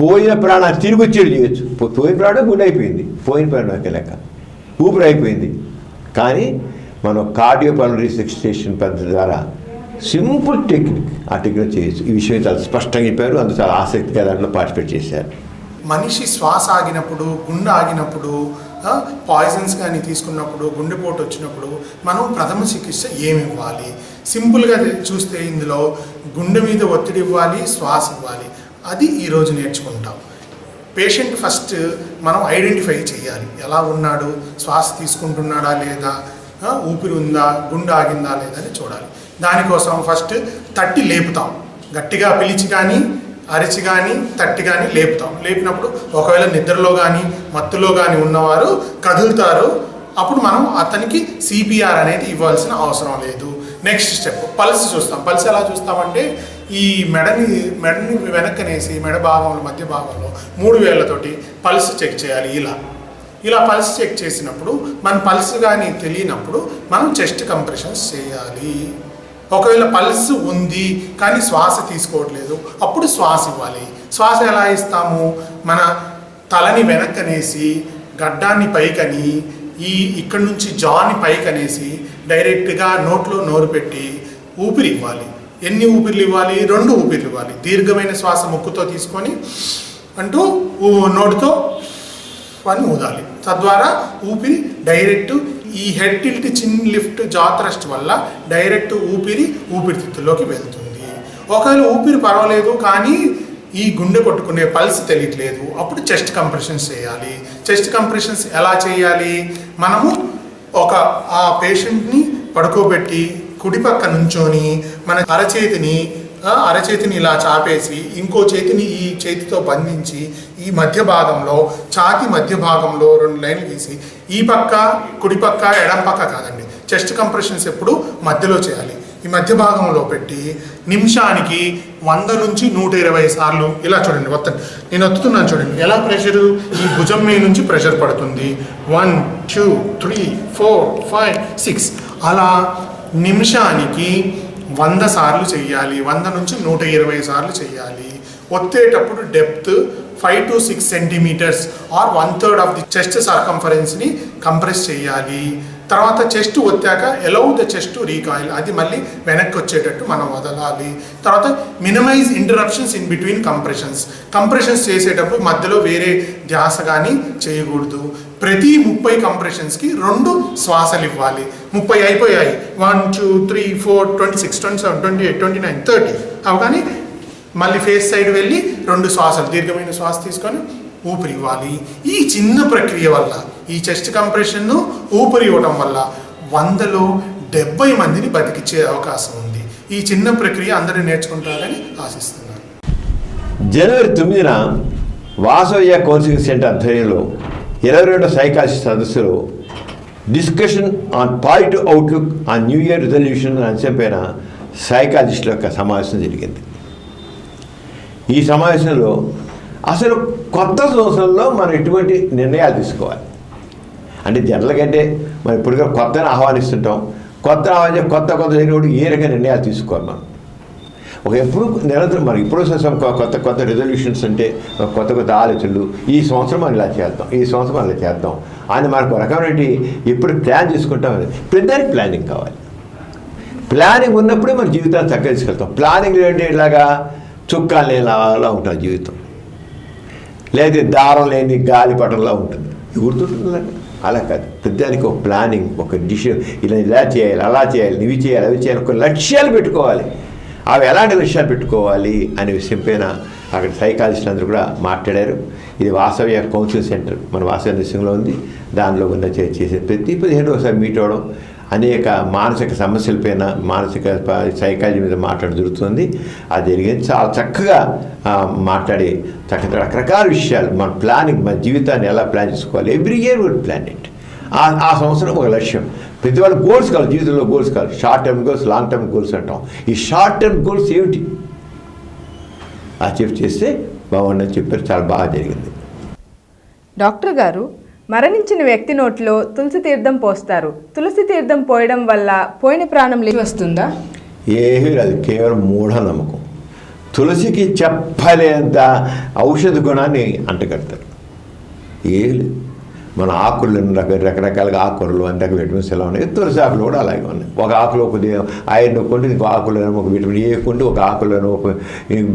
పోయిన ప్రాణాన్ని తిరిగి వచ్చేది చేయొచ్చు. పోయిన ప్రాణం గుండె అయిపోయింది, పోయిన ప్రాణం లెక్క ఊపిరి అయిపోయింది. కానీ మనం కార్డియోపల్మనరీ రిససిటేషన్ పద్ధతి ద్వారా సింపుల్ టెక్నిక్ ఆ టెక్నిక్ చేయొచ్చు. ఈ విషయం చాలా స్పష్టంగా చెప్పారు. అందుకు చాలా ఆసక్తిగా దాంట్లో పార్టిసిపేట్ చేశారు. మనిషి శ్వాస ఆగినప్పుడు, గుండె ఆగినప్పుడు, పాయిజన్స్ కానీ తీసుకున్నప్పుడు, గుండెపోటు వచ్చినప్పుడు మనం ప్రథమ చికిత్స ఏమి ఇవ్వాలి? సింపుల్గా చూస్తే ఇందులో గుండె మీద ఒత్తిడి ఇవ్వాలి, శ్వాస ఇవ్వాలి. అది ఈరోజు నేర్చుకుంటాం. పేషెంట్ ఫస్ట్ మనం ఐడెంటిఫై చేయాలి. ఎలా ఉన్నాడు, శ్వాస తీసుకుంటున్నాడా లేదా, ఊపిరి ఉందా, గుండె ఆగిందా లేదా అని చూడాలి. దానికోసం ఫస్ట్ తట్టి లేపుతాం. గట్టిగా పిలిచి కానీ అరిచి కానీ తట్టి కానీ లేపుతాం. లేపినప్పుడు ఒకవేళ నిద్రలో కానీ మత్తులో కానీ ఉన్నవారు కదులుతారు. అప్పుడు మనం అతనికి సిపిఆర్ అనేది ఇవ్వాల్సిన అవసరం లేదు. నెక్స్ట్ స్టెప్ పల్స్ చూస్తాం. పల్స్ ఎలా చూస్తామంటే ఈ మెడని వెనక్కనేసి మెడ భాగంలో మధ్య భాగంలో 3 వేళ్లతోటి పల్స్ చెక్ చేయాలి. ఇలా పల్స్ చెక్ చేసినప్పుడు మన పల్స్ కానీ తెలియనప్పుడు మనం చెస్ట్ కంప్రెషన్స్ చేయాలి. ఒకవేళ పల్స్ ఉంది కానీ శ్వాస తీసుకోవట్లేదు, అప్పుడు శ్వాస ఇవ్వాలి. శ్వాస ఎలా ఇస్తాము? మన తలని వెనక్కనేసి గడ్డాన్ని పైకని ఇక్కడి నుంచి జాని పైకనేసి డైరెక్ట్గా నోట్లో నోరు పెట్టి ఊపిరి ఇవ్వాలి. ఎన్ని ఊపిర్లు ఇవ్వాలి? 2 ఊపిర్లు ఇవ్వాలి. దీర్ఘమైన శ్వాస ముక్కుతో తీసుకొని అంటూ నోటితో అని ఊదాలి. తద్వారా ఊపిరి డైరెక్ట్ ఈ హెడ్ టిల్ట్, చిన్ లిఫ్ట్, జా థ్రస్ట్ వల్ల డైరెక్ట్ ఊపిరితిత్తుల్లోకి వెళ్తుంది. ఒకవేళ ఊపిరి పర్వాలేదు కానీ ఈ గుండె కొట్టుకునే పల్స్ తెలియట్లేదు, అప్పుడు చెస్ట్ కంప్రెషన్స్ చేయాలి. చెస్ట్ కంప్రెషన్స్ ఎలా చేయాలి? మనము ఆ పేషెంట్ని పడుకోబెట్టి కుడిపక్క నుంచొని మన అరచేతిని ఇలా చాపేసి ఇంకో చేతిని ఈ చేతితో బంధించి ఈ మధ్య భాగంలో, ఛాతీ మధ్య భాగంలో 2 లైన్లు గీసి ఈ పక్క కుడిపక్క ఎడం పక్క కాదండి, చెస్ట్ కంప్రెషన్స్ ఎప్పుడు మధ్యలో చేయాలి. ఈ మధ్య భాగంలో పెట్టి నిమిషానికి 100 నుంచి 120 సార్లు ఇలా చూడండి. నేను ఒత్తుతున్నాను చూడండి ఎలా ప్రెషరు ఈ భుజం మీద నుంచి ప్రెషర్ పడుతుంది. 1 2 3 4 5 6 అలా నిమిషానికి 100 సార్లు చెయ్యాలి. 100 నుంచి 120 సార్లు చెయ్యాలి. ఒత్తేటప్పుడు depth 5 to 6 centimetres or 1/3 of the chest సర్కంఫరెన్స్ని కంప్రెస్ చేయాలి. తర్వాత చెస్ట్ ఒత్తాక allow the chest to recoil, అది మళ్ళీ వెనక్కి వచ్చేటట్టు మనం వదలాలి. తర్వాత minimise interruptions in between compressions చేసేటప్పుడు మధ్యలో వేరే ధ్యాస కానీ చేయకూడదు. ప్రతి 30 కంప్రెషన్స్కి 2 శ్వాసలు ఇవ్వాలి. 30 అయిపోయాయి, 1 2 3 4 26 27 28 29 30 అవగానే మళ్ళీ ఫేస్ సైడ్ వెళ్ళి 2 శ్వాసలు దీర్ఘమైన శ్వాస తీసుకొని ఊపిరి ఇవ్వాలి. ఈ చిన్న ప్రక్రియ వల్ల, ఈ చెస్ట్ కంప్రెషన్ ఊపిరి ఇవ్వడం వల్ల 100లో 70 మందిని బతికించే అవకాశం ఉంది. ఈ చిన్న ప్రక్రియ అందరూ నేర్చుకుంటారని ఆశిస్తున్నాను. జనవరి 9న వాసవ్య కౌన్సిలింగ్ సెంటర్ ఆధ్వర్యంలో 22వ సైకాలజీ సదస్సులో discussion on positive outlook on new year resolution అనే అంశంపైన సైకాలజిస్టుల యొక్క సమావేశం జరిగింది. ఈ సమావేశంలో అసలు కొత్త సంవత్సరంలో మనం ఎటువంటి నిర్ణయాలు తీసుకోవాలి అంటే జనరల్గా అంటే మనం ఇప్పుడుగా కొత్తని ఆహ్వానిస్తుంటాం. కొత్త జరిగినప్పుడు ఏ రకమైన నిర్ణయాలు తీసుకోవాలి మనం. ఎప్పుడు నిరంతరం మనకి ఇప్పుడు కొత్త రెజల్యూషన్స్ అంటే కొత్త ఆలోచనలు, ఈ సంవత్సరం మనం ఇలా చేద్దాం, ఈ సంవత్సరం మనం ఇలా చేద్దాం అని మనకు రకమైన ఎప్పుడు ప్లాన్ చేసుకుంటాం. ప్రతిదానికి ప్లానింగ్ కావాలి. ప్లానింగ్ ఉన్నప్పుడే మన జీవితాన్ని చక్కగా తీసుకెళ్తాం. ప్లానింగ్ అంటే ఇలాగా చుక్కాలు లేనిలా ఉంటుంది జీవితం, లేదా దారం లేని గాలిపటంలా ఉంటుంది. గుర్తుంటుంది అలా కాదు. ప్రతిదానికి ఒక ప్లానింగ్, ఒక డిసిషన్, ఇలా చేయాలి, అలా చేయాలి, ఇవి చేయాలి, అవి చేయాలి, ఒక లక్ష్యాలు పెట్టుకోవాలి. అవి ఎలాంటి లక్ష్యాలు పెట్టుకోవాలి అనే విషయం పైన అక్కడ సైకాలజిస్టులు అందరూ కూడా మాట్లాడారు. ఇది వాసవ్య కౌన్సిలింగ్ సెంటర్ మన వాసవ్య నర్సింగ్లో ఉంది. దానిలో ఉన్న చేసే ప్రతి 15 ఒకసారి మీట్ అవ్వడం, అనేక మానసిక సమస్యలపైన మానసిక సైకాలజీ మీద మాట్లాడి జరుగుతుంది. అది జరిగింది చాలా చక్కగా మాట్లాడి చక్కగా రకరకాల విషయాలు మన ప్లానింగ్, మన జీవితాన్ని ఎలా ప్లాన్ చేసుకోవాలి, every year would plan it. ఆ సంవత్సరం ఒక లక్ష్యం. ప్రతి వాళ్ళు గోల్స్ కావాలి, జీవితంలో గోల్స్ కావాలి. Short term goals, long term goals అంటాం. ఈ షార్ట్ టర్మ్ గోల్స్ ఏమిటి అచీవ్ చేస్తే బాగుండని చెప్పారు. చాలా బాగా జరిగింది. డాక్టర్ గారు, మరణించిన వ్యక్తి నోట్లో తులసి తీర్థం పోస్తారు. తులసి తీర్థం పోయడం వల్ల పోయిన ప్రాణం లేచి వస్తుందా? ఏమీ రాదు, కేవలం మూఢనమ్మకం. తులసికి చెప్పలేంత ఔషధ గుణాన్ని అంటగడతారు. ఏం లేదు. మన ఆకులు రకరకాలుగా ఆకుకూరలు అన్ని రకాల విటమిన్స్ ఎలా ఉన్నాయి, తులసి ఆకులు కూడా అలాగే ఉన్నాయి. ఒక ఆకులో కొద్దిగా ఐరన్ కొంటే ఇంకో ఆకులో ఒక విటమిన్ ఏ కొంటే, ఒక ఆకులో ఒక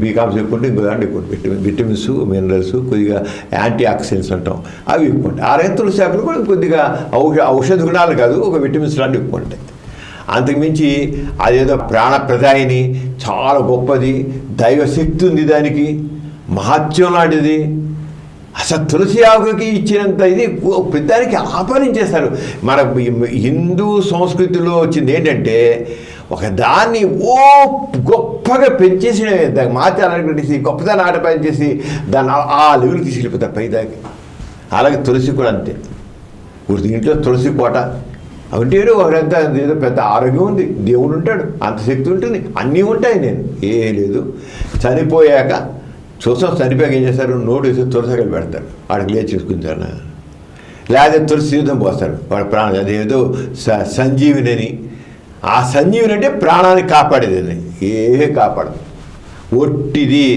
బీకామ్స్ ఎక్కుంటే ఇంకో దాంట్లో ఎక్కువ విటమిన్స్, మినరల్స్, కొద్దిగా యాంటీ ఆక్సిడెంట్స్ అంటాం, అవి ఎక్కువ ఉంటాయి. ఆ రైతు తులసి ఆకులు కూడా కొద్దిగా ఔషధ గుణాలు కాదు, ఒక విటమిన్స్ లాంటివి ఎక్కువ ఉంటాయి. అంతకుమించి అదేదో ప్రాణప్రదాయిని, చాలా గొప్పది, దైవశక్తి ఉంది, దానికి మహత్యం లాంటిది. అసలు తులసి ఆకుకి ఇచ్చినంత ఇది పెద్దానికి ఆపాదించేస్తారు. మన హిందూ సంస్కృతిలో వచ్చింది ఏంటంటే ఒక దాన్ని గొప్పగా పెంచేసి దాన్ని మార్చాలనుకుంటేసి గొప్పదాన్ని ఆటపాయం చేసి దాన్ని ఆ లెవెల్కి తీసుకెళ్ళిపోతారు పైదాకి. అలాగే తులసి కూడా అంతే. ఇప్పుడు దీంట్లో తులసి కోట అంటే ఒకరంతా ఏదో పెద్ద ఆరోగ్యం ఉంది, దేవుడు ఉంటాడు, అంత శక్తి ఉంటుంది, అన్నీ ఉంటాయి. నేను ఏ లేదు. చనిపోయాక చనిపోయాక ఏం చేస్తారు, నోటు వేసి తులసకాయలు పెడతారు, వాడికి లేచి చూసుకుంటారు. లేదా తులసి తీర్థం పోస్తారు, వాడి ప్రాణం అదేదో సంజీవిని అని. ఆ సంజీవిని అంటే ప్రాణాన్ని కాపాడేదని, ఏ కాపాడదు, ఒట్టిది.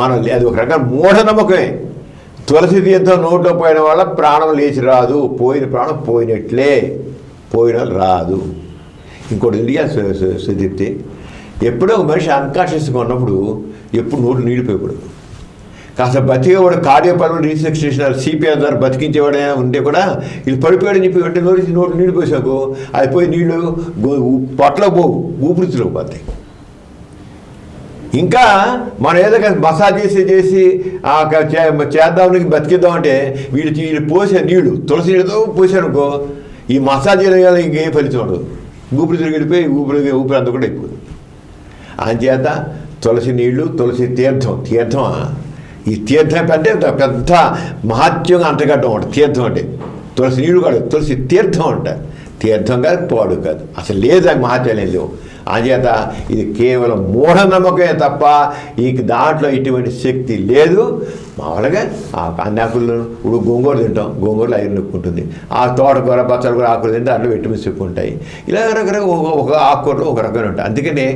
మనం అది ఒక రకం మూఢనమ్మకమే. తులసి తీర్థం నోట్లో పోయిన వల్ల ప్రాణం లేచి రాదు, పోయిన ప్రాణం పోయినట్లే, పోయిన రాదు. ఇంకోటి సుదీప్తి, ఎప్పుడో ఒక మనిషి అన్కాన్షియస్గా ఉన్నప్పుడు ఎప్పుడు నోట్లు నీడిపోయకూడదు. కాస్త బతికేవాడు కార్డియోపల్మనరీ రీసెక్షన్ సిపిఆర్ ద్వారా బతికించేవాడు ఉంటే కూడా ఇది పడిపోయాడని చెప్పి అంటే నోట్లు నీడిపోసాకు అది పోయి నీళ్ళు పొట్టలో పోవు, ఊపిరితిలోకి పోతాయి. ఇంకా మనం ఏదో మసాజ్ చేసి చేద్దామని బతికిద్దామంటే వీళ్ళు పోసే నీళ్ళు తులసి నీళ్ళతో పోసానుకో, ఈ మసాజ్ ఇంకేం ఫలితం ఉండదు, ఊపిరితిలోకి వెళ్ళిపోయి ఊపిరి అంతా కూడా అయిపోదు. అంచేత తులసి నీళ్ళు, తులసి తీర్థం ఈ తీర్థం అంటే పెద్ద మహత్యంగా అంటగడ్డం ఉంటుంది. తీర్థం అంటే తులసి నీళ్ళు కాదు, తులసి తీర్థం అంటారు. తీర్థం కాదు, పాడు కాదు, అసలు లేదు, దానికి మహత్యం లేవు. అంచేత ఇది కేవలం మూఢనమ్మకమే తప్ప ఇంక దాంట్లో ఇటువంటి శక్తి లేదు. మామూలుగా అన్ని ఆకులు ఇప్పుడు గోంగూర తింటాం, గోంగూరలో ఐరన్ ఎక్కువ ఉంటుంది. ఆ తోటకూర, బచ్చల కూర ఆకులు తింటే దాంట్లో విటమిన్స్ ఎక్కువ ఉంటాయి. ఇలా రకరకాల ఒక ఆకుకూరలో ఒక రకమైన ఉంటాయి. అందుకనే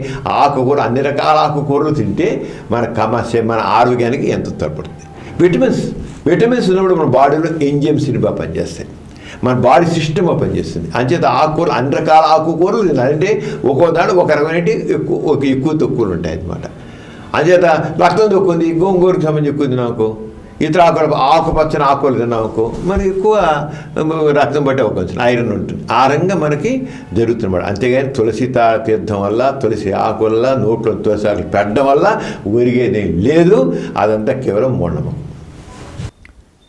ఆకుకూర, అన్ని రకాల ఆకుకూరలు తింటే మన ఆరోగ్యానికి ఎంతో తోడ్పడుతుంది. విటమిన్స్ ఉన్నప్పుడు మన బాడీలో ఎంజైమ్స్ని బాగా పనిచేస్తాయి, మన బాడీ సిస్టమ్ పనిచేస్తుంది. అంచేత ఆకుకూరలు, అన్ని రకాల ఆకుకూరలు తినాలంటే ఒక్కో దాంట్లో ఒక రకమైన ఎక్కువ తక్కువలు ఉంటాయి అన్నమాట. అంచేత రక్తం తక్కువ ఉంది, గోంగూరకు సంబంధించి ఎక్కువ తిన్నాకు, ఇతర ఆకుపచ్చని ఆకుకూరలు తిన్నాకు మనకి ఎక్కువ రక్తం బట్టి కొంచెం ఐరన్ ఉంటుంది. ఆ రంగా మనకి జరుగుతుంది. అంతేగాని తులసి తీర్థం వల్ల, తులసి ఆకు వల్ల, నోట్లో తులసి ఆకులు పెట్టడం వల్ల ఒరిగేదేం లేదు. అదంతా కేవలం మూఢనమ్మకం.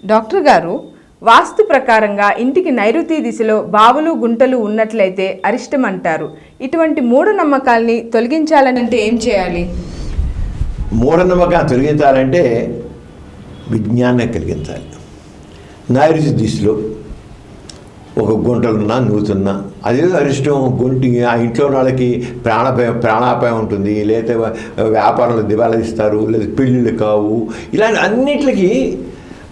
డాక్టర్ గారు, వాస్తు ప్రకారంగా ఇంటికి నైరుతి దిశలో బావులు, గుంటలు ఉన్నట్లయితే అరిష్టం అంటారు. ఇటువంటి మూఢనమ్మకాల్ని తొలగించాలంటే ఏం చేయాలి? మూఢనమ్మకాన్ని తొలగించాలంటే విజ్ఞానం కలిగించాలి. నైరుతి దిశలో ఒక గుంటలున్నా, నూతున్నా అదేదో అరిష్టం. ఆ ఇంట్లో వాళ్ళకి ప్రాణాపాయం ఉంటుంది, లేదా వ్యాపారంలో దివాలా ఇస్తారు, లేదా పెళ్ళిళ్ళు కావు. ఇలాంటి అన్నిటికీ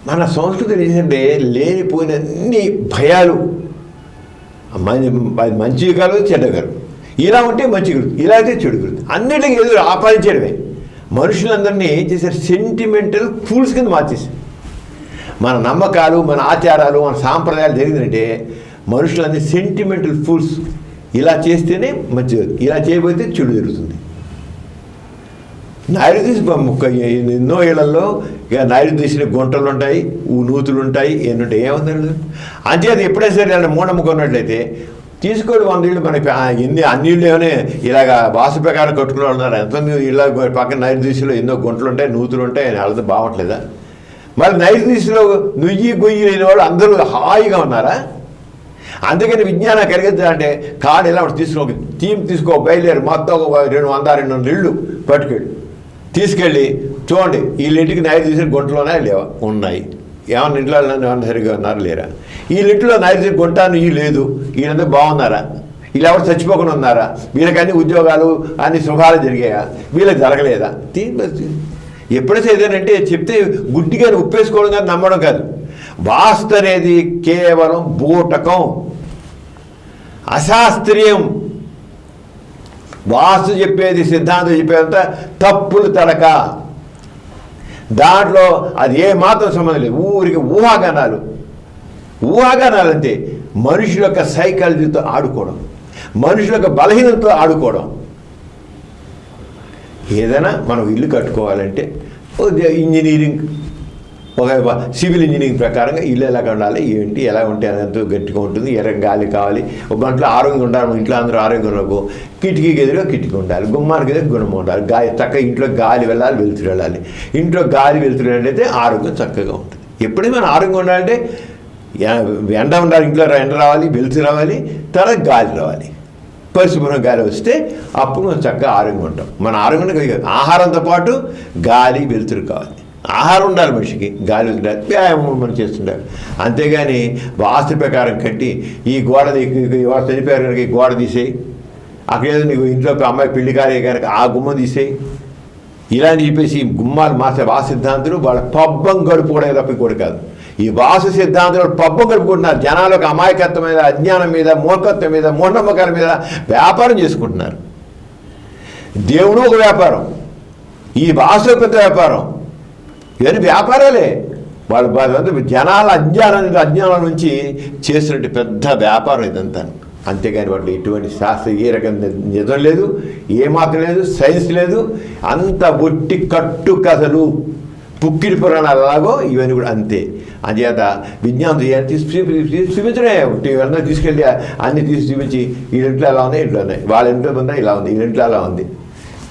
మన సంస్కృతి ఏంటంటే లేనిపోయిన అన్ని భయాలు, మంచి కాదు, చెడ్డ కాదు. ఇలా ఉంటే మంచి కలుగుతుంది, ఇలా అయితే చెడు కలుగుతుంది. అన్నిటికీ ఏదో ఆపాదించడమే. మనుషులందరినీ ఏం చేశారు, సెంటిమెంటల్ ఫూల్స్ కింద మార్చేశారు. మన నమ్మకాలు, మన ఆచారాలు, మన సాంప్రదాయాలు జరిగిందంటే మనుషులందరూ సెంటిమెంటల్ ఫూల్స్. ఇలా చేస్తేనే మంచిది, ఇలా చేయబోతే చెడు జరుగుతుంది. నైరుతి ఎన్నో ఇళ్లలో నైరుతి దిశలో గుంటలు ఉంటాయి, నూతులు ఉంటాయి, ఎన్ని ఉంటాయి, ఏముందండి. అంచేది ఎప్పుడైనా సరే మూఢనమ్మకం ఉన్నట్లయితే తీసుకోండి 100 ఇళ్ళు. మనకి అన్ని ఇళ్ళు ఏమైనా ఇలాగ వాసు ప్రకారం కట్టుకునే వాళ్ళు ఉన్నారు. ఎంతమంది ఇళ్ళ పక్కన నైరుతి దిశలో ఎన్నో గుంటలు ఉంటాయి, నూతులు ఉంటాయి, వాళ్ళతో బాగుంటలేదా? మరి నైరుతి దిశలో నుయ్యి గొయ్యి లేని వాళ్ళు అందరూ హాయిగా ఉన్నారా? అందుకని విజ్ఞానం కలిగించాలంటే కాడు ఎలా తీసుకో, టీం తీసుకో, బయలుదేరి మొత్తం ఒక 200 ఇళ్ళు పట్టుకెళ్ళి తీసుకెళ్ళి చూడండి వీళ్ళింటికి నైరు తీసిన గుంటలోనే లేవా ఉన్నాయి, ఏమన్నా ఇంట్లో ఏమన్నా సరిగ్గా ఉన్నారా లేరా, వీళ్ళింట్లో నైరు తీసిన గుంట నువ్వు లేదు, వీళ్ళంతా బాగున్నారా, వీళ్ళు ఎవరు చచ్చిపోకుండా ఉన్నారా, వీళ్ళకి అన్ని ఉద్యోగాలు అన్ని సుఖాలు జరిగాయా, వీళ్ళకి జరగలేదా? ఎప్పుడైతే ఏదైనా చెప్తే గుడ్డిగా ఉప్పేసుకోవడం కాదు, నమ్మడం కాదు. వాస్తు అనేది కేవలం బూటకం, అశాస్త్రీయం. వాస్తు చెప్పేది, సిద్ధాంతం చెప్పేదంతా తప్పులు తడక, దాంట్లో అది ఏ మాత్రం సంబంధం లేదు. ఊరికి ఊహాగానాలు అంతే. మనుషుల యొక్క సైకాలజీతో ఆడుకోవడం, మనుషుల యొక్క బలహీనతతో ఆడుకోవడం. ఏదైనా మనం ఇల్లు కట్టుకోవాలంటే ఇంజనీరింగ్, ఒక సివిల్ ఇంజనీరింగ్ ప్రకారంగా ఇల్లు ఎలా ఉండాలి, ఏంటి, ఎలా ఉంటే అదంతా గట్టిగా ఉంటుంది, గాలి కావాలి, ఒక గంటలో ఆరోగ్యంగా ఉండాలి. ఇంట్లో అందరూ ఆరోగ్యంగా ఉండకు, కిటికీకి ఎదురుగా కిటికీ ఉండాలి, గుమ్మానికి ఎదురు గుణం ఉండాలి, చక్కగా ఇంట్లో గాలి వెళ్ళాలి, వెలుతురు వెళ్ళాలి. ఇంట్లో గాలి వెలుతురు వెళ్ళైతే ఆరోగ్యం చక్కగా ఉంటుంది. ఎప్పుడైనా మనం ఆరోగ్యంగా ఉండాలంటే ఎండ ఉండాలి, ఇంట్లో ఎండ రావాలి, వెలుతురు రావాలి, తర్వాత గాలి రావాలి, పరిశుభ్రం గాలి వస్తే అప్పుడు మనం చక్కగా ఆరోగ్యంగా ఉంటాం. మన ఆరోగ్యంగా ఆహారంతో పాటు గాలి వెలుతురు కావాలి. ఆహారం ఉండాలి మనిషికి, గాలి వెళ్తుండాలి, వ్యాయామం మనం చేస్తుండాలి. అంతేగాని వాస్తు ప్రకారం కట్టి ఈ గోడ వాడు చనిపోయారు కనుక ఈ గోడ తీసేయి, అక్కడ ఏదో నీకు ఇంట్లో అమ్మాయి పెళ్లి కాలే కనుక ఆ గుమ్మం తీసేయి, ఇలాంటి చెప్పేసి గుమ్మాలు మార్చే వాస్తు సిద్ధాంతులు వాళ్ళ పబ్బం గడుపుకోవడం తప్ప ఇంకోటి కాదు. ఈ వాస్తు సిద్ధాంతాలు పబ్బం గడుపుకుంటున్నారు. జనాలకు అమాయకత్వం మీద, అజ్ఞానం మీద, మూర్ఖత్వం మీద, మూఢనమ్మకాల మీద వ్యాపారం చేసుకుంటున్నారు. దేవుడు ఒక వ్యాపారం, ఈ వాస్తు పెద్ద వ్యాపారం, ఇవన్నీ వ్యాపారాలే. వాళ్ళు జనాల అజ్ఞానం నుంచి చేసినట్టు పెద్ద వ్యాపారం ఇదంతా. అంతేగాని వాటిలో ఎటువంటి శాస్త్ర ఏ రకం నిజం లేదు, ఏమాత్రం లేదు, సైన్స్ లేదు. అంత ఒట్టి కట్టు కథలు, పుక్కిడి పురాణాలు అలాగో ఇవన్నీ కూడా అంతే. అంచేత విజ్ఞానం చూపించడే ఇవన్నీ తీసుకెళ్ళి అన్ని తీసి చూపించి వీళ్ళింట్లో ఎలా ఉన్నాయి, ఇంట్లో ఉన్నాయి, వాళ్ళ ఇంట్లో ఉందా ఇలా ఉంది, వీళ్ళింట్లో అలా ఉంది.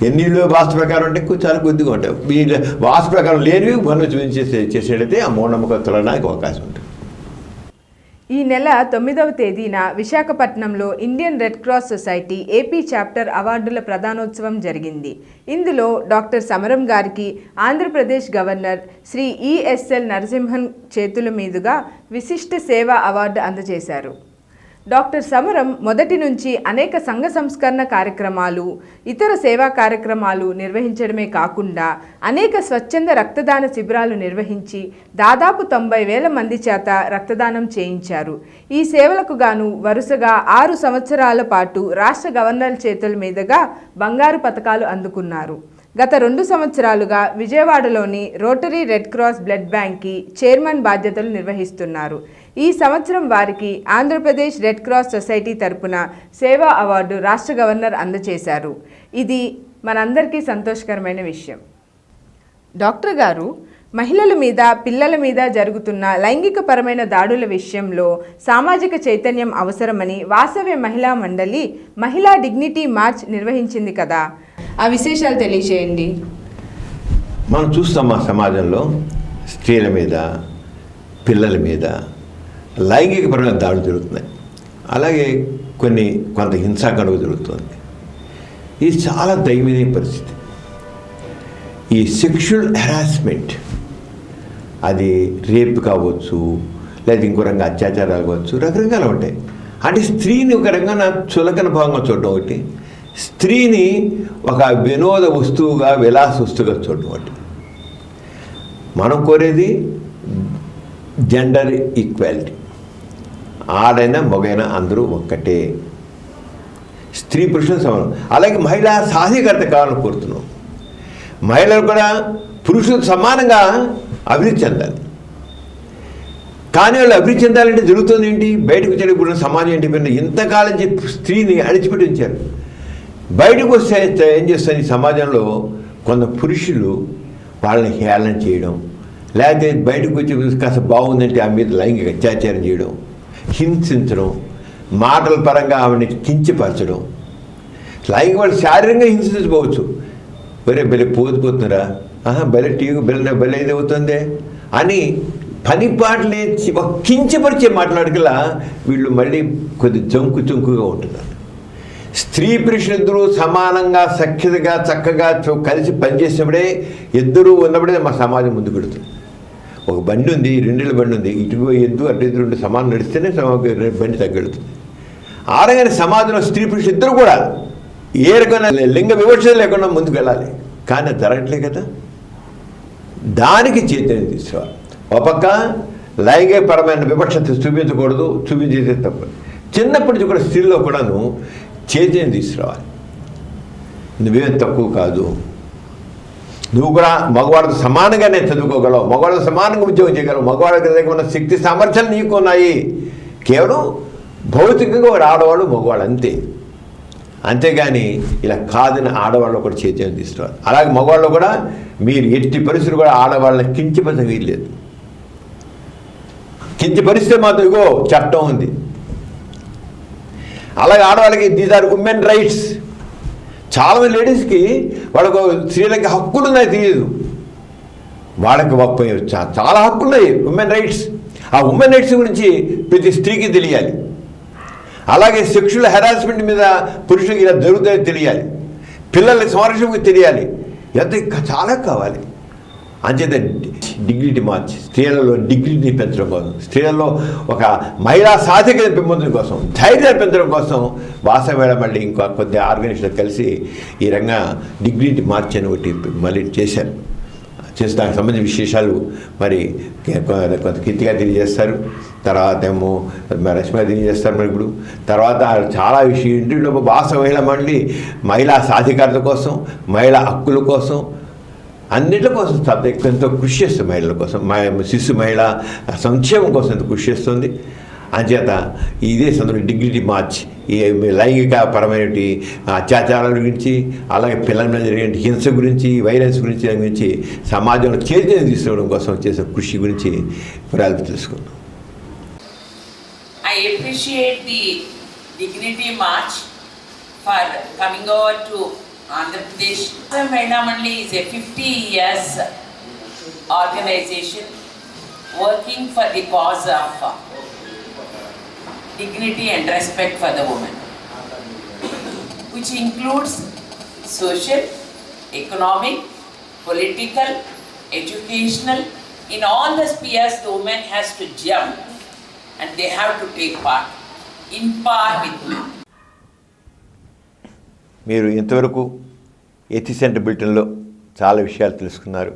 ఎన్నిళ్ళు వాస్తు ప్రకారం అంటే చాలా కొద్దిగా ఉంటాయి. వీళ్ళ వాస్తు ప్రకారం లేనివి మనం చేసేటైతే ఆ మూఢనమ్మకం తొలగడానికి అవకాశం ఉంటుంది. ఈ నెల 9వ తేదీన విశాఖపట్నంలో Indian red cross society AP chapter అవార్డుల ప్రదానోత్సవం జరిగింది. ఇందులో డాక్టర్ సమరం గారికి ఆంధ్రప్రదేశ్ గవర్నర్ శ్రీ ఈఎస్ఎల్ నరసింహన్ చేతుల మీదుగా విశిష్ట సేవా అవార్డు అందజేశారు. డాక్టర్ సమరం మొదటి నుంచి అనేక సంఘ సంస్కరణ కార్యక్రమాలు, ఇతర సేవా కార్యక్రమాలు నిర్వహించడమే కాకుండా అనేక స్వచ్ఛంద రక్తదాన శిబిరాలు నిర్వహించి దాదాపు 90,000 మంది చేత రక్తదానం చేయించారు. ఈ సేవలకు గాను వరుసగా 6 సంవత్సరాల పాటు రాష్ట్ర గవర్నర్ చేతుల మీదుగా బంగారు పతకాలు అందుకున్నారు. గత 2 సంవత్సరాలుగా విజయవాడలోని రోటరీ రెడ్ క్రాస్ బ్లడ్ బ్యాంక్కి చైర్మన్ బాధ్యతలు నిర్వహిస్తున్నారు. ఈ సంవత్సరం వారికి ఆంధ్రప్రదేశ్ రెడ్ క్రాస్ సొసైటీ తరపున సేవా అవార్డు రాష్ట్ర గవర్నర్ అందజేశారు. ఇది మనందరికీ సంతోషకరమైన విషయం. డాక్టర్ గారు, మహిళల మీద, పిల్లల మీద జరుగుతున్న లైంగికపరమైన దాడుల విషయంలో సామాజిక చైతన్యం అవసరమని వాసవ్య మహిళా మండలి మహిళా డిగ్నిటీ మార్చ్ నిర్వహించింది కదా, ఆ విశేషాలు తెలియజేయండి. మనం చూస్తాం మా సమాజంలో స్త్రీల మీద, పిల్లల మీద లైంగికపరమైన దాడులు జరుగుతున్నాయి. అలాగే కొంత హింసాకాండలు జరుగుతుంది. ఇది చాలా దయనీయ పరిస్థితి. ఈ సెక్షువల్ హెరాస్మెంట్, అది రేప్ కావచ్చు, లేదా ఇంకో రంగా అత్యాచారాలు కావచ్చు, రకరకాలు ఉంటాయి. అంటే స్త్రీని ఒక రంగా చులకన భావంగా చూడడం ఒకటి, స్త్రీని ఒక వినోద వస్తువుగా, విలాస వస్తువుగా చూడడం ఒకటి. మనం కోరేది జెండర్ ఈక్వాలిటీ, ఆడైనా మగైనా అందరూ ఒక్కటే, స్త్రీ పురుషుల సమానం. అలాగే మహిళా సాధికారత కావాలని కోరుతున్నాం. మహిళలు కూడా పురుషులకు సమానంగా అభివృద్ధి చెందాలి. కానీ వాళ్ళు అభివృద్ధి చెందాలంటే జరుగుతుంది ఏంటి? బయటకు చెడిపోయిన సమాజం ఏంటి? ఇంతకాలం చెప్పి స్త్రీని అణిచిపెట్టి ఉంచారు. బయటకు వస్తే ఏం చేస్తారు? ఈ సమాజంలో కొంత పురుషులు వాళ్ళని హేళన చేయడం, లేకపోతే బయటకు వచ్చి కాస్త బాగుందంటే ఆ మీద లైంగిక అత్యాచారం చేయడం, హింసించడం, మాటల పరంగా ఆవిడని కించపరచడం. లైంగిక వాళ్ళు శారీరకంగా హింసించకపోవచ్చు, బలే పోతున్నారా, బలే టీవీ బెల్ల ఏదవుతుంది అని పనిపాట్లే ఒక కించపరిచే మాట్లాడగలా వీళ్ళు మళ్ళీ కొద్ది జంకుగా ఉంటున్నారు. స్త్రీ పురుషులిద్దరూ సమానంగా సఖ్యతగా చక్కగా కలిసి పనిచేసినప్పుడే ఇద్దరూ ఉన్నప్పుడే మా సమాజం ముందుకు వెళుతుంది. ఒక బండి ఉంది, రెండేళ్ళ బండి ఉంది, ఇటు ఎద్దు అటు ఎదురు రెండు సమానం నడిస్తేనే బండి తగ్గెడుతుంది. ఆరగానే సమాజంలో స్త్రీ పురుషులు ఇద్దరు కూడా ఏ రకమైన లింగ వివక్ష లేకుండా ముందుకు వెళ్ళాలి. కానీ అది జరగట్లే కదా. దానికి చైతన్యం తీసుకోవాలి. ఒక పక్క లైంగికపరమైన వివక్షత చూపించకూడదు, చూపించేదే తప్పు. చిన్నప్పటి నుంచి కూడా స్త్రీలో కూడాను చైతన్యం తీసుకురావాలి. నువ్వేం తక్కువ కాదు, నువ్వు కూడా మగవాడితో సమానంగానే చదువుకోగలవు, మగవాడితో సమానంగా ఉద్యోగం చేయగలవు, మగవాడికి దగ్గర ఉన్న శక్తి సామర్థ్యాలు నీకు ఉన్నాయి. కేవలం భౌతికంగా ఒక ఆడవాళ్ళు మగవాళ్ళు అంతే. అంతేగాని ఇలా కాదని ఆడవాళ్ళు కూడా చైతన్యం తీసుకోవాలి. అలాగే మగవాళ్ళు కూడా మీరు ఎట్టి పరిస్థితులు కూడా ఆడవాళ్ళని కించపరిచే వీల్లేదు. కించపరిస్తే మాత్రం ఇగో చట్టం ఉంది. అలాగే ఆడవాళ్ళకి దీస్ ఆర్ ఉమెన్ రైట్స్. చాలామంది లేడీస్కి వాళ్ళకు స్త్రీలకి హక్కులు ఉన్నాయి తెలియదు. వాళ్ళకి చాలా హక్కులు ఉన్నాయి, ఉమెన్ రైట్స్. ఆ ఉమెన్ రైట్స్ గురించి ప్రతి స్త్రీకి తెలియాలి. అలాగే సెక్షువల్ హెరాస్మెంట్ మీద పురుషులకు ఇలా జరుగుతుందని తెలియాలి. పిల్లల సంరక్షణకు తెలియాలి. ఎంత చాలా కావాలి. అంచేత డిగ్నిటీ మార్చి స్త్రీలలో డిగ్నిటీ పెంచడం కోసం, స్త్రీలలో ఒక మహిళా సాధికత పెంపొందడం కోసం, ధైర్యాన్ని పెంచడం కోసం వాసవేళ మళ్ళీ ఇంకో కొద్ది ఆర్గనైజేషన్ కలిసి ఈ రంగా డిగ్నిటీ మార్చి అని ఒకటి మళ్ళీ చేశారు. చేసి దానికి సంబంధించిన విశేషాలు మరి కొంత కీర్తిగా తెలియజేస్తారు. తర్వాత ఏమో రష్మిగా తెలియజేస్తారు. మరి ఇప్పుడు తర్వాత చాలా విషయం ఇంటిలో వాసవేళ మళ్ళీ మహిళా సాధికారత కోసం, మహిళా హక్కుల కోసం, అన్నింటి కోసం ఎంతో కృషి చేస్తుంది. మహిళల కోసం, శిశు మహిళా సంక్షేమం కోసం ఎంతో కృషి చేస్తుంది. అంచేత ఇదే సందర్భంలో డిగ్నిటీ మార్చ్ ఈ లైంగిక పరమైనటువంటి అత్యాచారాల గురించి, అలాగే పిల్లల మీద జరిగే హింస గురించి, వైలెన్స్ గురించి సమాజంలో చైతన్యం తీసుకోవడం కోసం చేసే కృషి గురించి వివరాలు తెలుసుకున్నాం. I appreciate the Dignity March for coming over to Andhra Pradesh. Mahila Mandali is a 50 years organization working for the cause of dignity and respect for the woman, which includes social, economic, political, educational. In all the spheres, the woman has to jump and they have to take part, in par with men. మీరు ఇంతవరకు ఎథిసెంట్ బులెటిన్లో చాలా విషయాలు తెలుసుకున్నారు.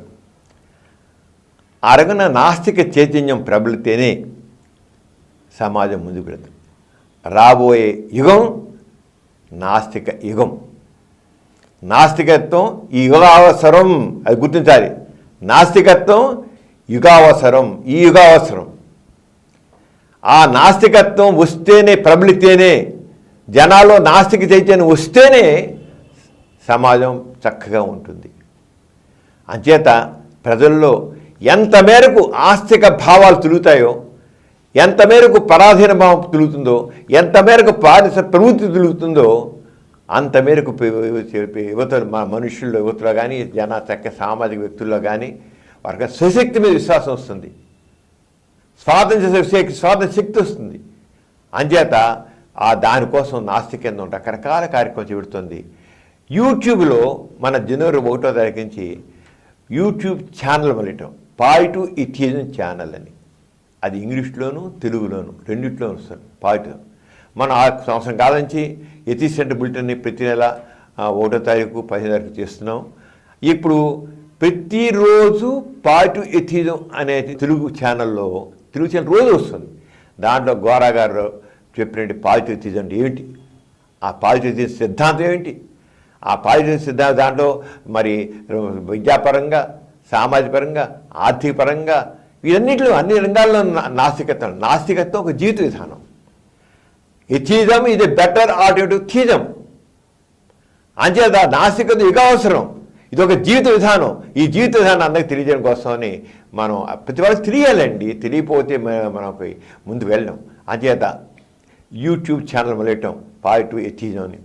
అరగన నాస్తిక చైతన్యం ప్రబలితేనే సమాజం ముందుకు వెళుతుంది. రాబోయే యుగం నాస్తిక యుగం. నాస్తికత్వం ఈ యుగావసరం, అది గుర్తించాలి. నాస్తికత్వం యుగావసరం, ఈ యుగావసరం. ఆ నాస్తికత్వం వస్తేనే, ప్రబలితేనే, జనాల్లో నాస్తిక చైతన్యం వస్తేనే సమాజం చక్కగా ఉంటుంది. అంచేత ప్రజల్లో ఎంత మేరకు ఆస్తిక భావాలు తిరుగుతాయో, ఎంత మేరకు పరాధీన భావం తిరుగుతుందో, ఎంత మేరకు పారిశ ప్రవృత్తి తిరుగుతుందో, అంత మేరకు యువతలు, మన మనుషుల్లో యువతలో కానీ, చక్క సామాజిక వ్యక్తుల్లో కానీ వారికి స్వశక్తి మీద విశ్వాసం వస్తుంది, స్వాతంత్ర శక్తి వస్తుంది. అంచేత దానికోసం నాస్తికేంద్రం రకరకాల కార్యక్రమం చేపడుతుంది. యూట్యూబ్లో మన జనవరి 1వ తారీఖు నుంచి యూట్యూబ్ ఛానల్ మొదలెట్టాం, పాజిటివ్ ఎథియిజం ఛానల్ అని. అది ఇంగ్లీష్లోను తెలుగులోను రెండిట్లోనూ వస్తుంది. పాజిటివ్ మనం 6 సంవత్సరం కాలం నుంచి ఎథిసెంట్ బులెటిన్ని ప్రతి నెల 1వ తారీఖు 15వ తారీఖు చేస్తున్నాం. ఇప్పుడు ప్రతిరోజు పాజిటివ్ ఎథియిజం అనే తెలుగు ఛానల్ రోజు వస్తుంది. దాంట్లో గోరా గారు చెప్పినట్టు పాజిటివ్ ఎథియిజం అంటే ఏమిటి, ఆ పాజిటివ్ ఎథియిజం సిద్ధాంతం ఏమిటి, ఆ పాజిటివ్ సిద్ధాంతం దాంట్లో మరి విద్యాపరంగా, సామాజిక పరంగా, ఆర్థిక పరంగా, వీటన్నిటిలో అన్ని రంగాల్లో నాస్తికత్వం ఒక జీవిత విధానం. ఎథియిజం ఇది బెటర్ ఆల్టర్నేటివ్ థియిజం. అంచేత నాస్తికత యుగ అవసరం, ఇది ఒక జీవిత విధానం. ఈ జీవిత విధానం అందరికి తెలియజేయడం కోసమని మనం ప్రతి వాళ్ళకి తెలియాలండి. తెలియకపోతే మనకి ముందు వెళ్ళాం. అంచేత యూట్యూబ్ ఛానల్ మొదలెట్టాం, పాజిటివ్ ఎథియిజం అని.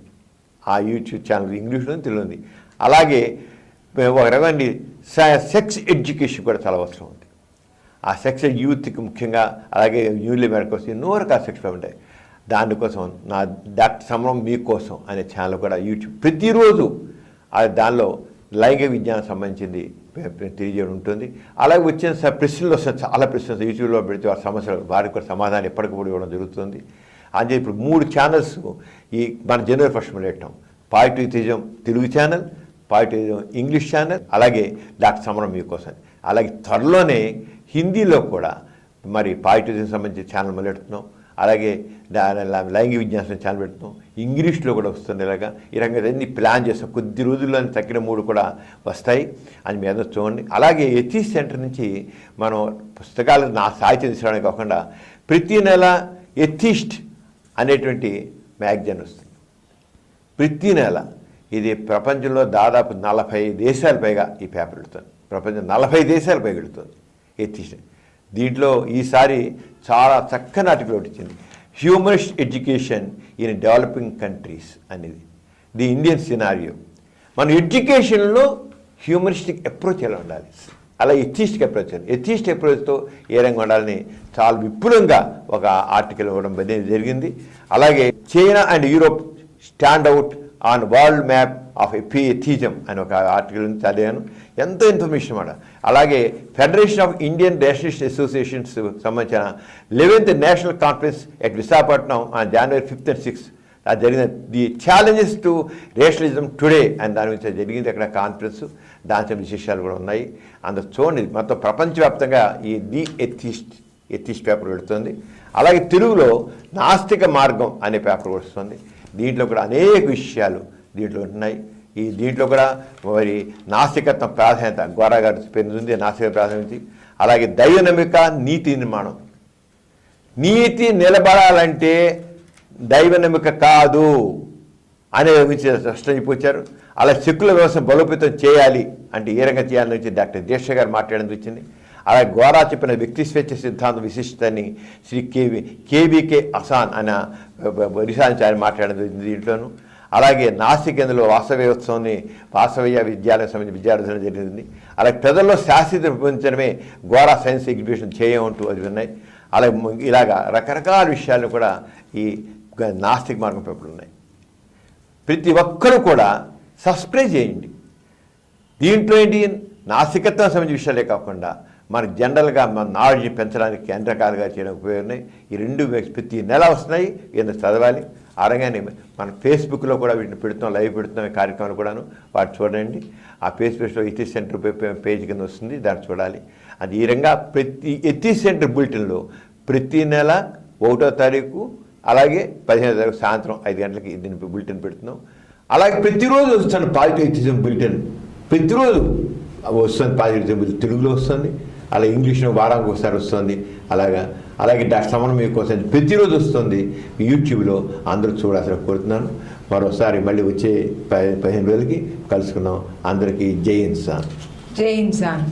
ఆ యూట్యూబ్ ఛానల్ ఇంగ్లీష్లో తెలుగుంది. అలాగే ఒక రకమైన సెక్స్ ఎడ్యుకేషన్ కూడా చాలా అవసరం ఉంది. ఆ సెక్స్ యూత్కి ముఖ్యంగా, అలాగే న్యూలీ మ్యారేడ్ కోసం ఎన్నో రకాల సెక్స్ ఉంటాయి. దానికోసం నా డాక్టర్ సమరం మీకోసం అనే ఛానల్ కూడా యూట్యూబ్ ప్రతిరోజు దానిలో లైంగిక విజ్ఞానం సంబంధించింది తెలియజేయడం ఉంటుంది. అలాగే వచ్చిన ప్రశ్నలు వస్తాయి, చాలా ప్రశ్నలు యూట్యూబ్లో పెడితే వారి సమస్యలు వారికి కూడా సమాధానం ఎప్పటికప్పుడు ఇవ్వడం జరుగుతుంది. అంటే ఇప్పుడు 3 ఛానల్స్ ఈ మన జనవరి 1 పెట్టాం. Positivism Telugu channel, positivism English channel, అలాగే డాక్టర్ సమరం మీకోసం. అలాగే త్వరలోనే హిందీలో కూడా మరి పాజిటివిజం సంబంధించిన ఛానల్ మొదలెడుతున్నాం. అలాగే లైంగిక విజ్ఞానం ఛానల్ పెడుతున్నాం. ఇంగ్లీష్లో కూడా వస్తుంది. ఇలాగా ఈ రకంగా అన్ని ప్లాన్ చేస్తాం. కొద్ది రోజుల్లో తగ్గిన 3 కూడా వస్తాయి అని మీ అందరూ చూడండి. అలాగే ఎథీస్ సెంటర్ నుంచి మనం పుస్తకాలు నా సాహిత్యం తీసుకోవడానికి కాకుండా ప్రతి నెల ఎథీస్ట్ అనేటువంటి మ్యాగజైన్ వస్తుంది. ప్రతి నెల ఇది ప్రపంచంలో దాదాపు 40 దేశాల పైగా ఈ పేపర్ వెళుతుంది. ప్రపంచం 40 దేశాల పైగా వెళుతుంది ఎథీస్ట్. దీంట్లో ఈసారి చాలా చక్కని ఆర్టికల్ ఒకటి ఇచ్చింది, humanist education in developing countries అనేది. The Indian scenario. మన ఎడ్యుకేషన్లో హ్యూమనిస్టిక్ అప్రోచ్ ఎలా ఉండాలి, అలా ఎథిస్టిక్ అప్రోచ్, ఎథిస్ట్ అప్రోచ్తో ఏ రంగా ఉండాలని చాలా విపులంగా ఒక ఆర్టికల్ ఇవ్వడం అనేది జరిగింది. అలాగే China and Europe stand out on world map of atheism అని ఒక ఆర్టికల్ చదివాను. ఎంతో ఇన్ఫర్మేషన్ మాట. అలాగే federation of Indian rationalist associations సంబంధించిన 11th national conference at Visakhapatnam on January 5th and 6th అది జరిగిన the challenges to rationalism today అని దాని గురించి జరిగింది అక్కడ కాన్ఫరెన్స్. దాంట్లో విశేషాలు కూడా ఉన్నాయి. అందులో చూడండి, మొత్తం ప్రపంచవ్యాప్తంగా ఈ ది ఎథిస్ట్ పేపర్ పెడుతుంది. అలాగే తెలుగులో నాస్తిక మార్గం అనే పేపర్ కూడా వస్తుంది. దీంట్లో కూడా అనేక విషయాలు దీంట్లో ఉంటున్నాయి. దీంట్లో కూడా మరి నాస్తికత్వం ప్రాధాన్యత గోరా గారి పెరుగుతుంది, నాస్తిక ప్రాధాన్యత. అలాగే దైవ నమ్మిక, నీతి నిర్మాణం. నీతి నిలబడాలంటే దైవ నమ్మిక కాదు అనే గురించి స్పష్టం చెప్పొచ్చారు. అలా సెక్యులర్ వ్యవస్థను బలోపేతం చేయాలి అంటే ఏ రంగా చేయాలని వచ్చి డాక్టర్ దీక్ష గారు మాట్లాడడం వచ్చింది. అలాగే గోరా చెప్పిన వ్యక్తి స్వేచ్ఛ సిద్ధాంత విశిష్టతని శ్రీ కేబీకే అసాన్ అనే రిసార్చ్ ఆయన మాట్లాడడం దీంట్లోనూ. అలాగే నాస్తికేంద్రలో వాసవీయ విద్యాలయం సంబంధించిన విద్యార్థులు జరిగింది. అలాగే ప్రజల్లో శాస్త్రీయత పెంచడమే గోరా సైన్స్ ఎగ్జిబిషన్ చేయమంటూ అది ఉన్నాయి. అలాగే ఇలాగా రకరకాల విషయాలను కూడా ఈ నాస్తిక మార్గం పేపర్లు ఉన్నాయి. ప్రతి ఒక్కరూ కూడా సబ్స్క్రైబ్ చేయండి. దీంట్లో ఏంటి, నాస్తికత్వం సంబంధించిన విషయాలే కాకుండా మన జనరల్గా మన నాలెడ్జ్ పెంచడానికి అన్ని రకాలుగా చేయడానికి ఉపయోగపడినాయి. ఈ 2 ప్రతి నెల వస్తున్నాయి, ఏదో చదవాలి. అలాగనే మన ఫేస్బుక్లో కూడా వీటిని పెడుతున్నాం, లైవ్ పెడుతున్నాం ఈ కార్యక్రమాలు కూడాను. వాటి చూడండి. ఆ ఫేస్బుక్లో ఎథిస్ట్ సెంటర్ పేజ్ కింద వస్తుంది, దాన్ని చూడాలి. అది ఈ రంగా ప్రతి ఎథిస్ట్ సెంటర్ బులెటిన్లో ప్రతి నెల 1వ తారీఖు అలాగే 15వ తారీఖు సాయంత్రం 5 గంటలకి దీని బులెటిన్ పెడుతున్నాం. అలాగే ప్రతిరోజు వస్తుంది పాజిటివ్ ఎథిజం బులెటిన్. ప్రతిరోజు వస్తుంది పాజిటివ్ బులెటిన్, తెలుగులో వస్తుంది. అలాగే ఇంగ్లీష్లో వారానికి ఒకసారి వస్తుంది. అలాగే డాక్టర్ సమరం మీకోసం ప్రతిరోజు వస్తుంది యూట్యూబ్లో. అందరూ చూడాల్సిన కోరుతున్నాను. మరోసారి మళ్ళీ వచ్చే 15 రోజులకి కలుసుకున్నాం. అందరికీ జై ఇన్సాన్. జై ఇన్సాన్.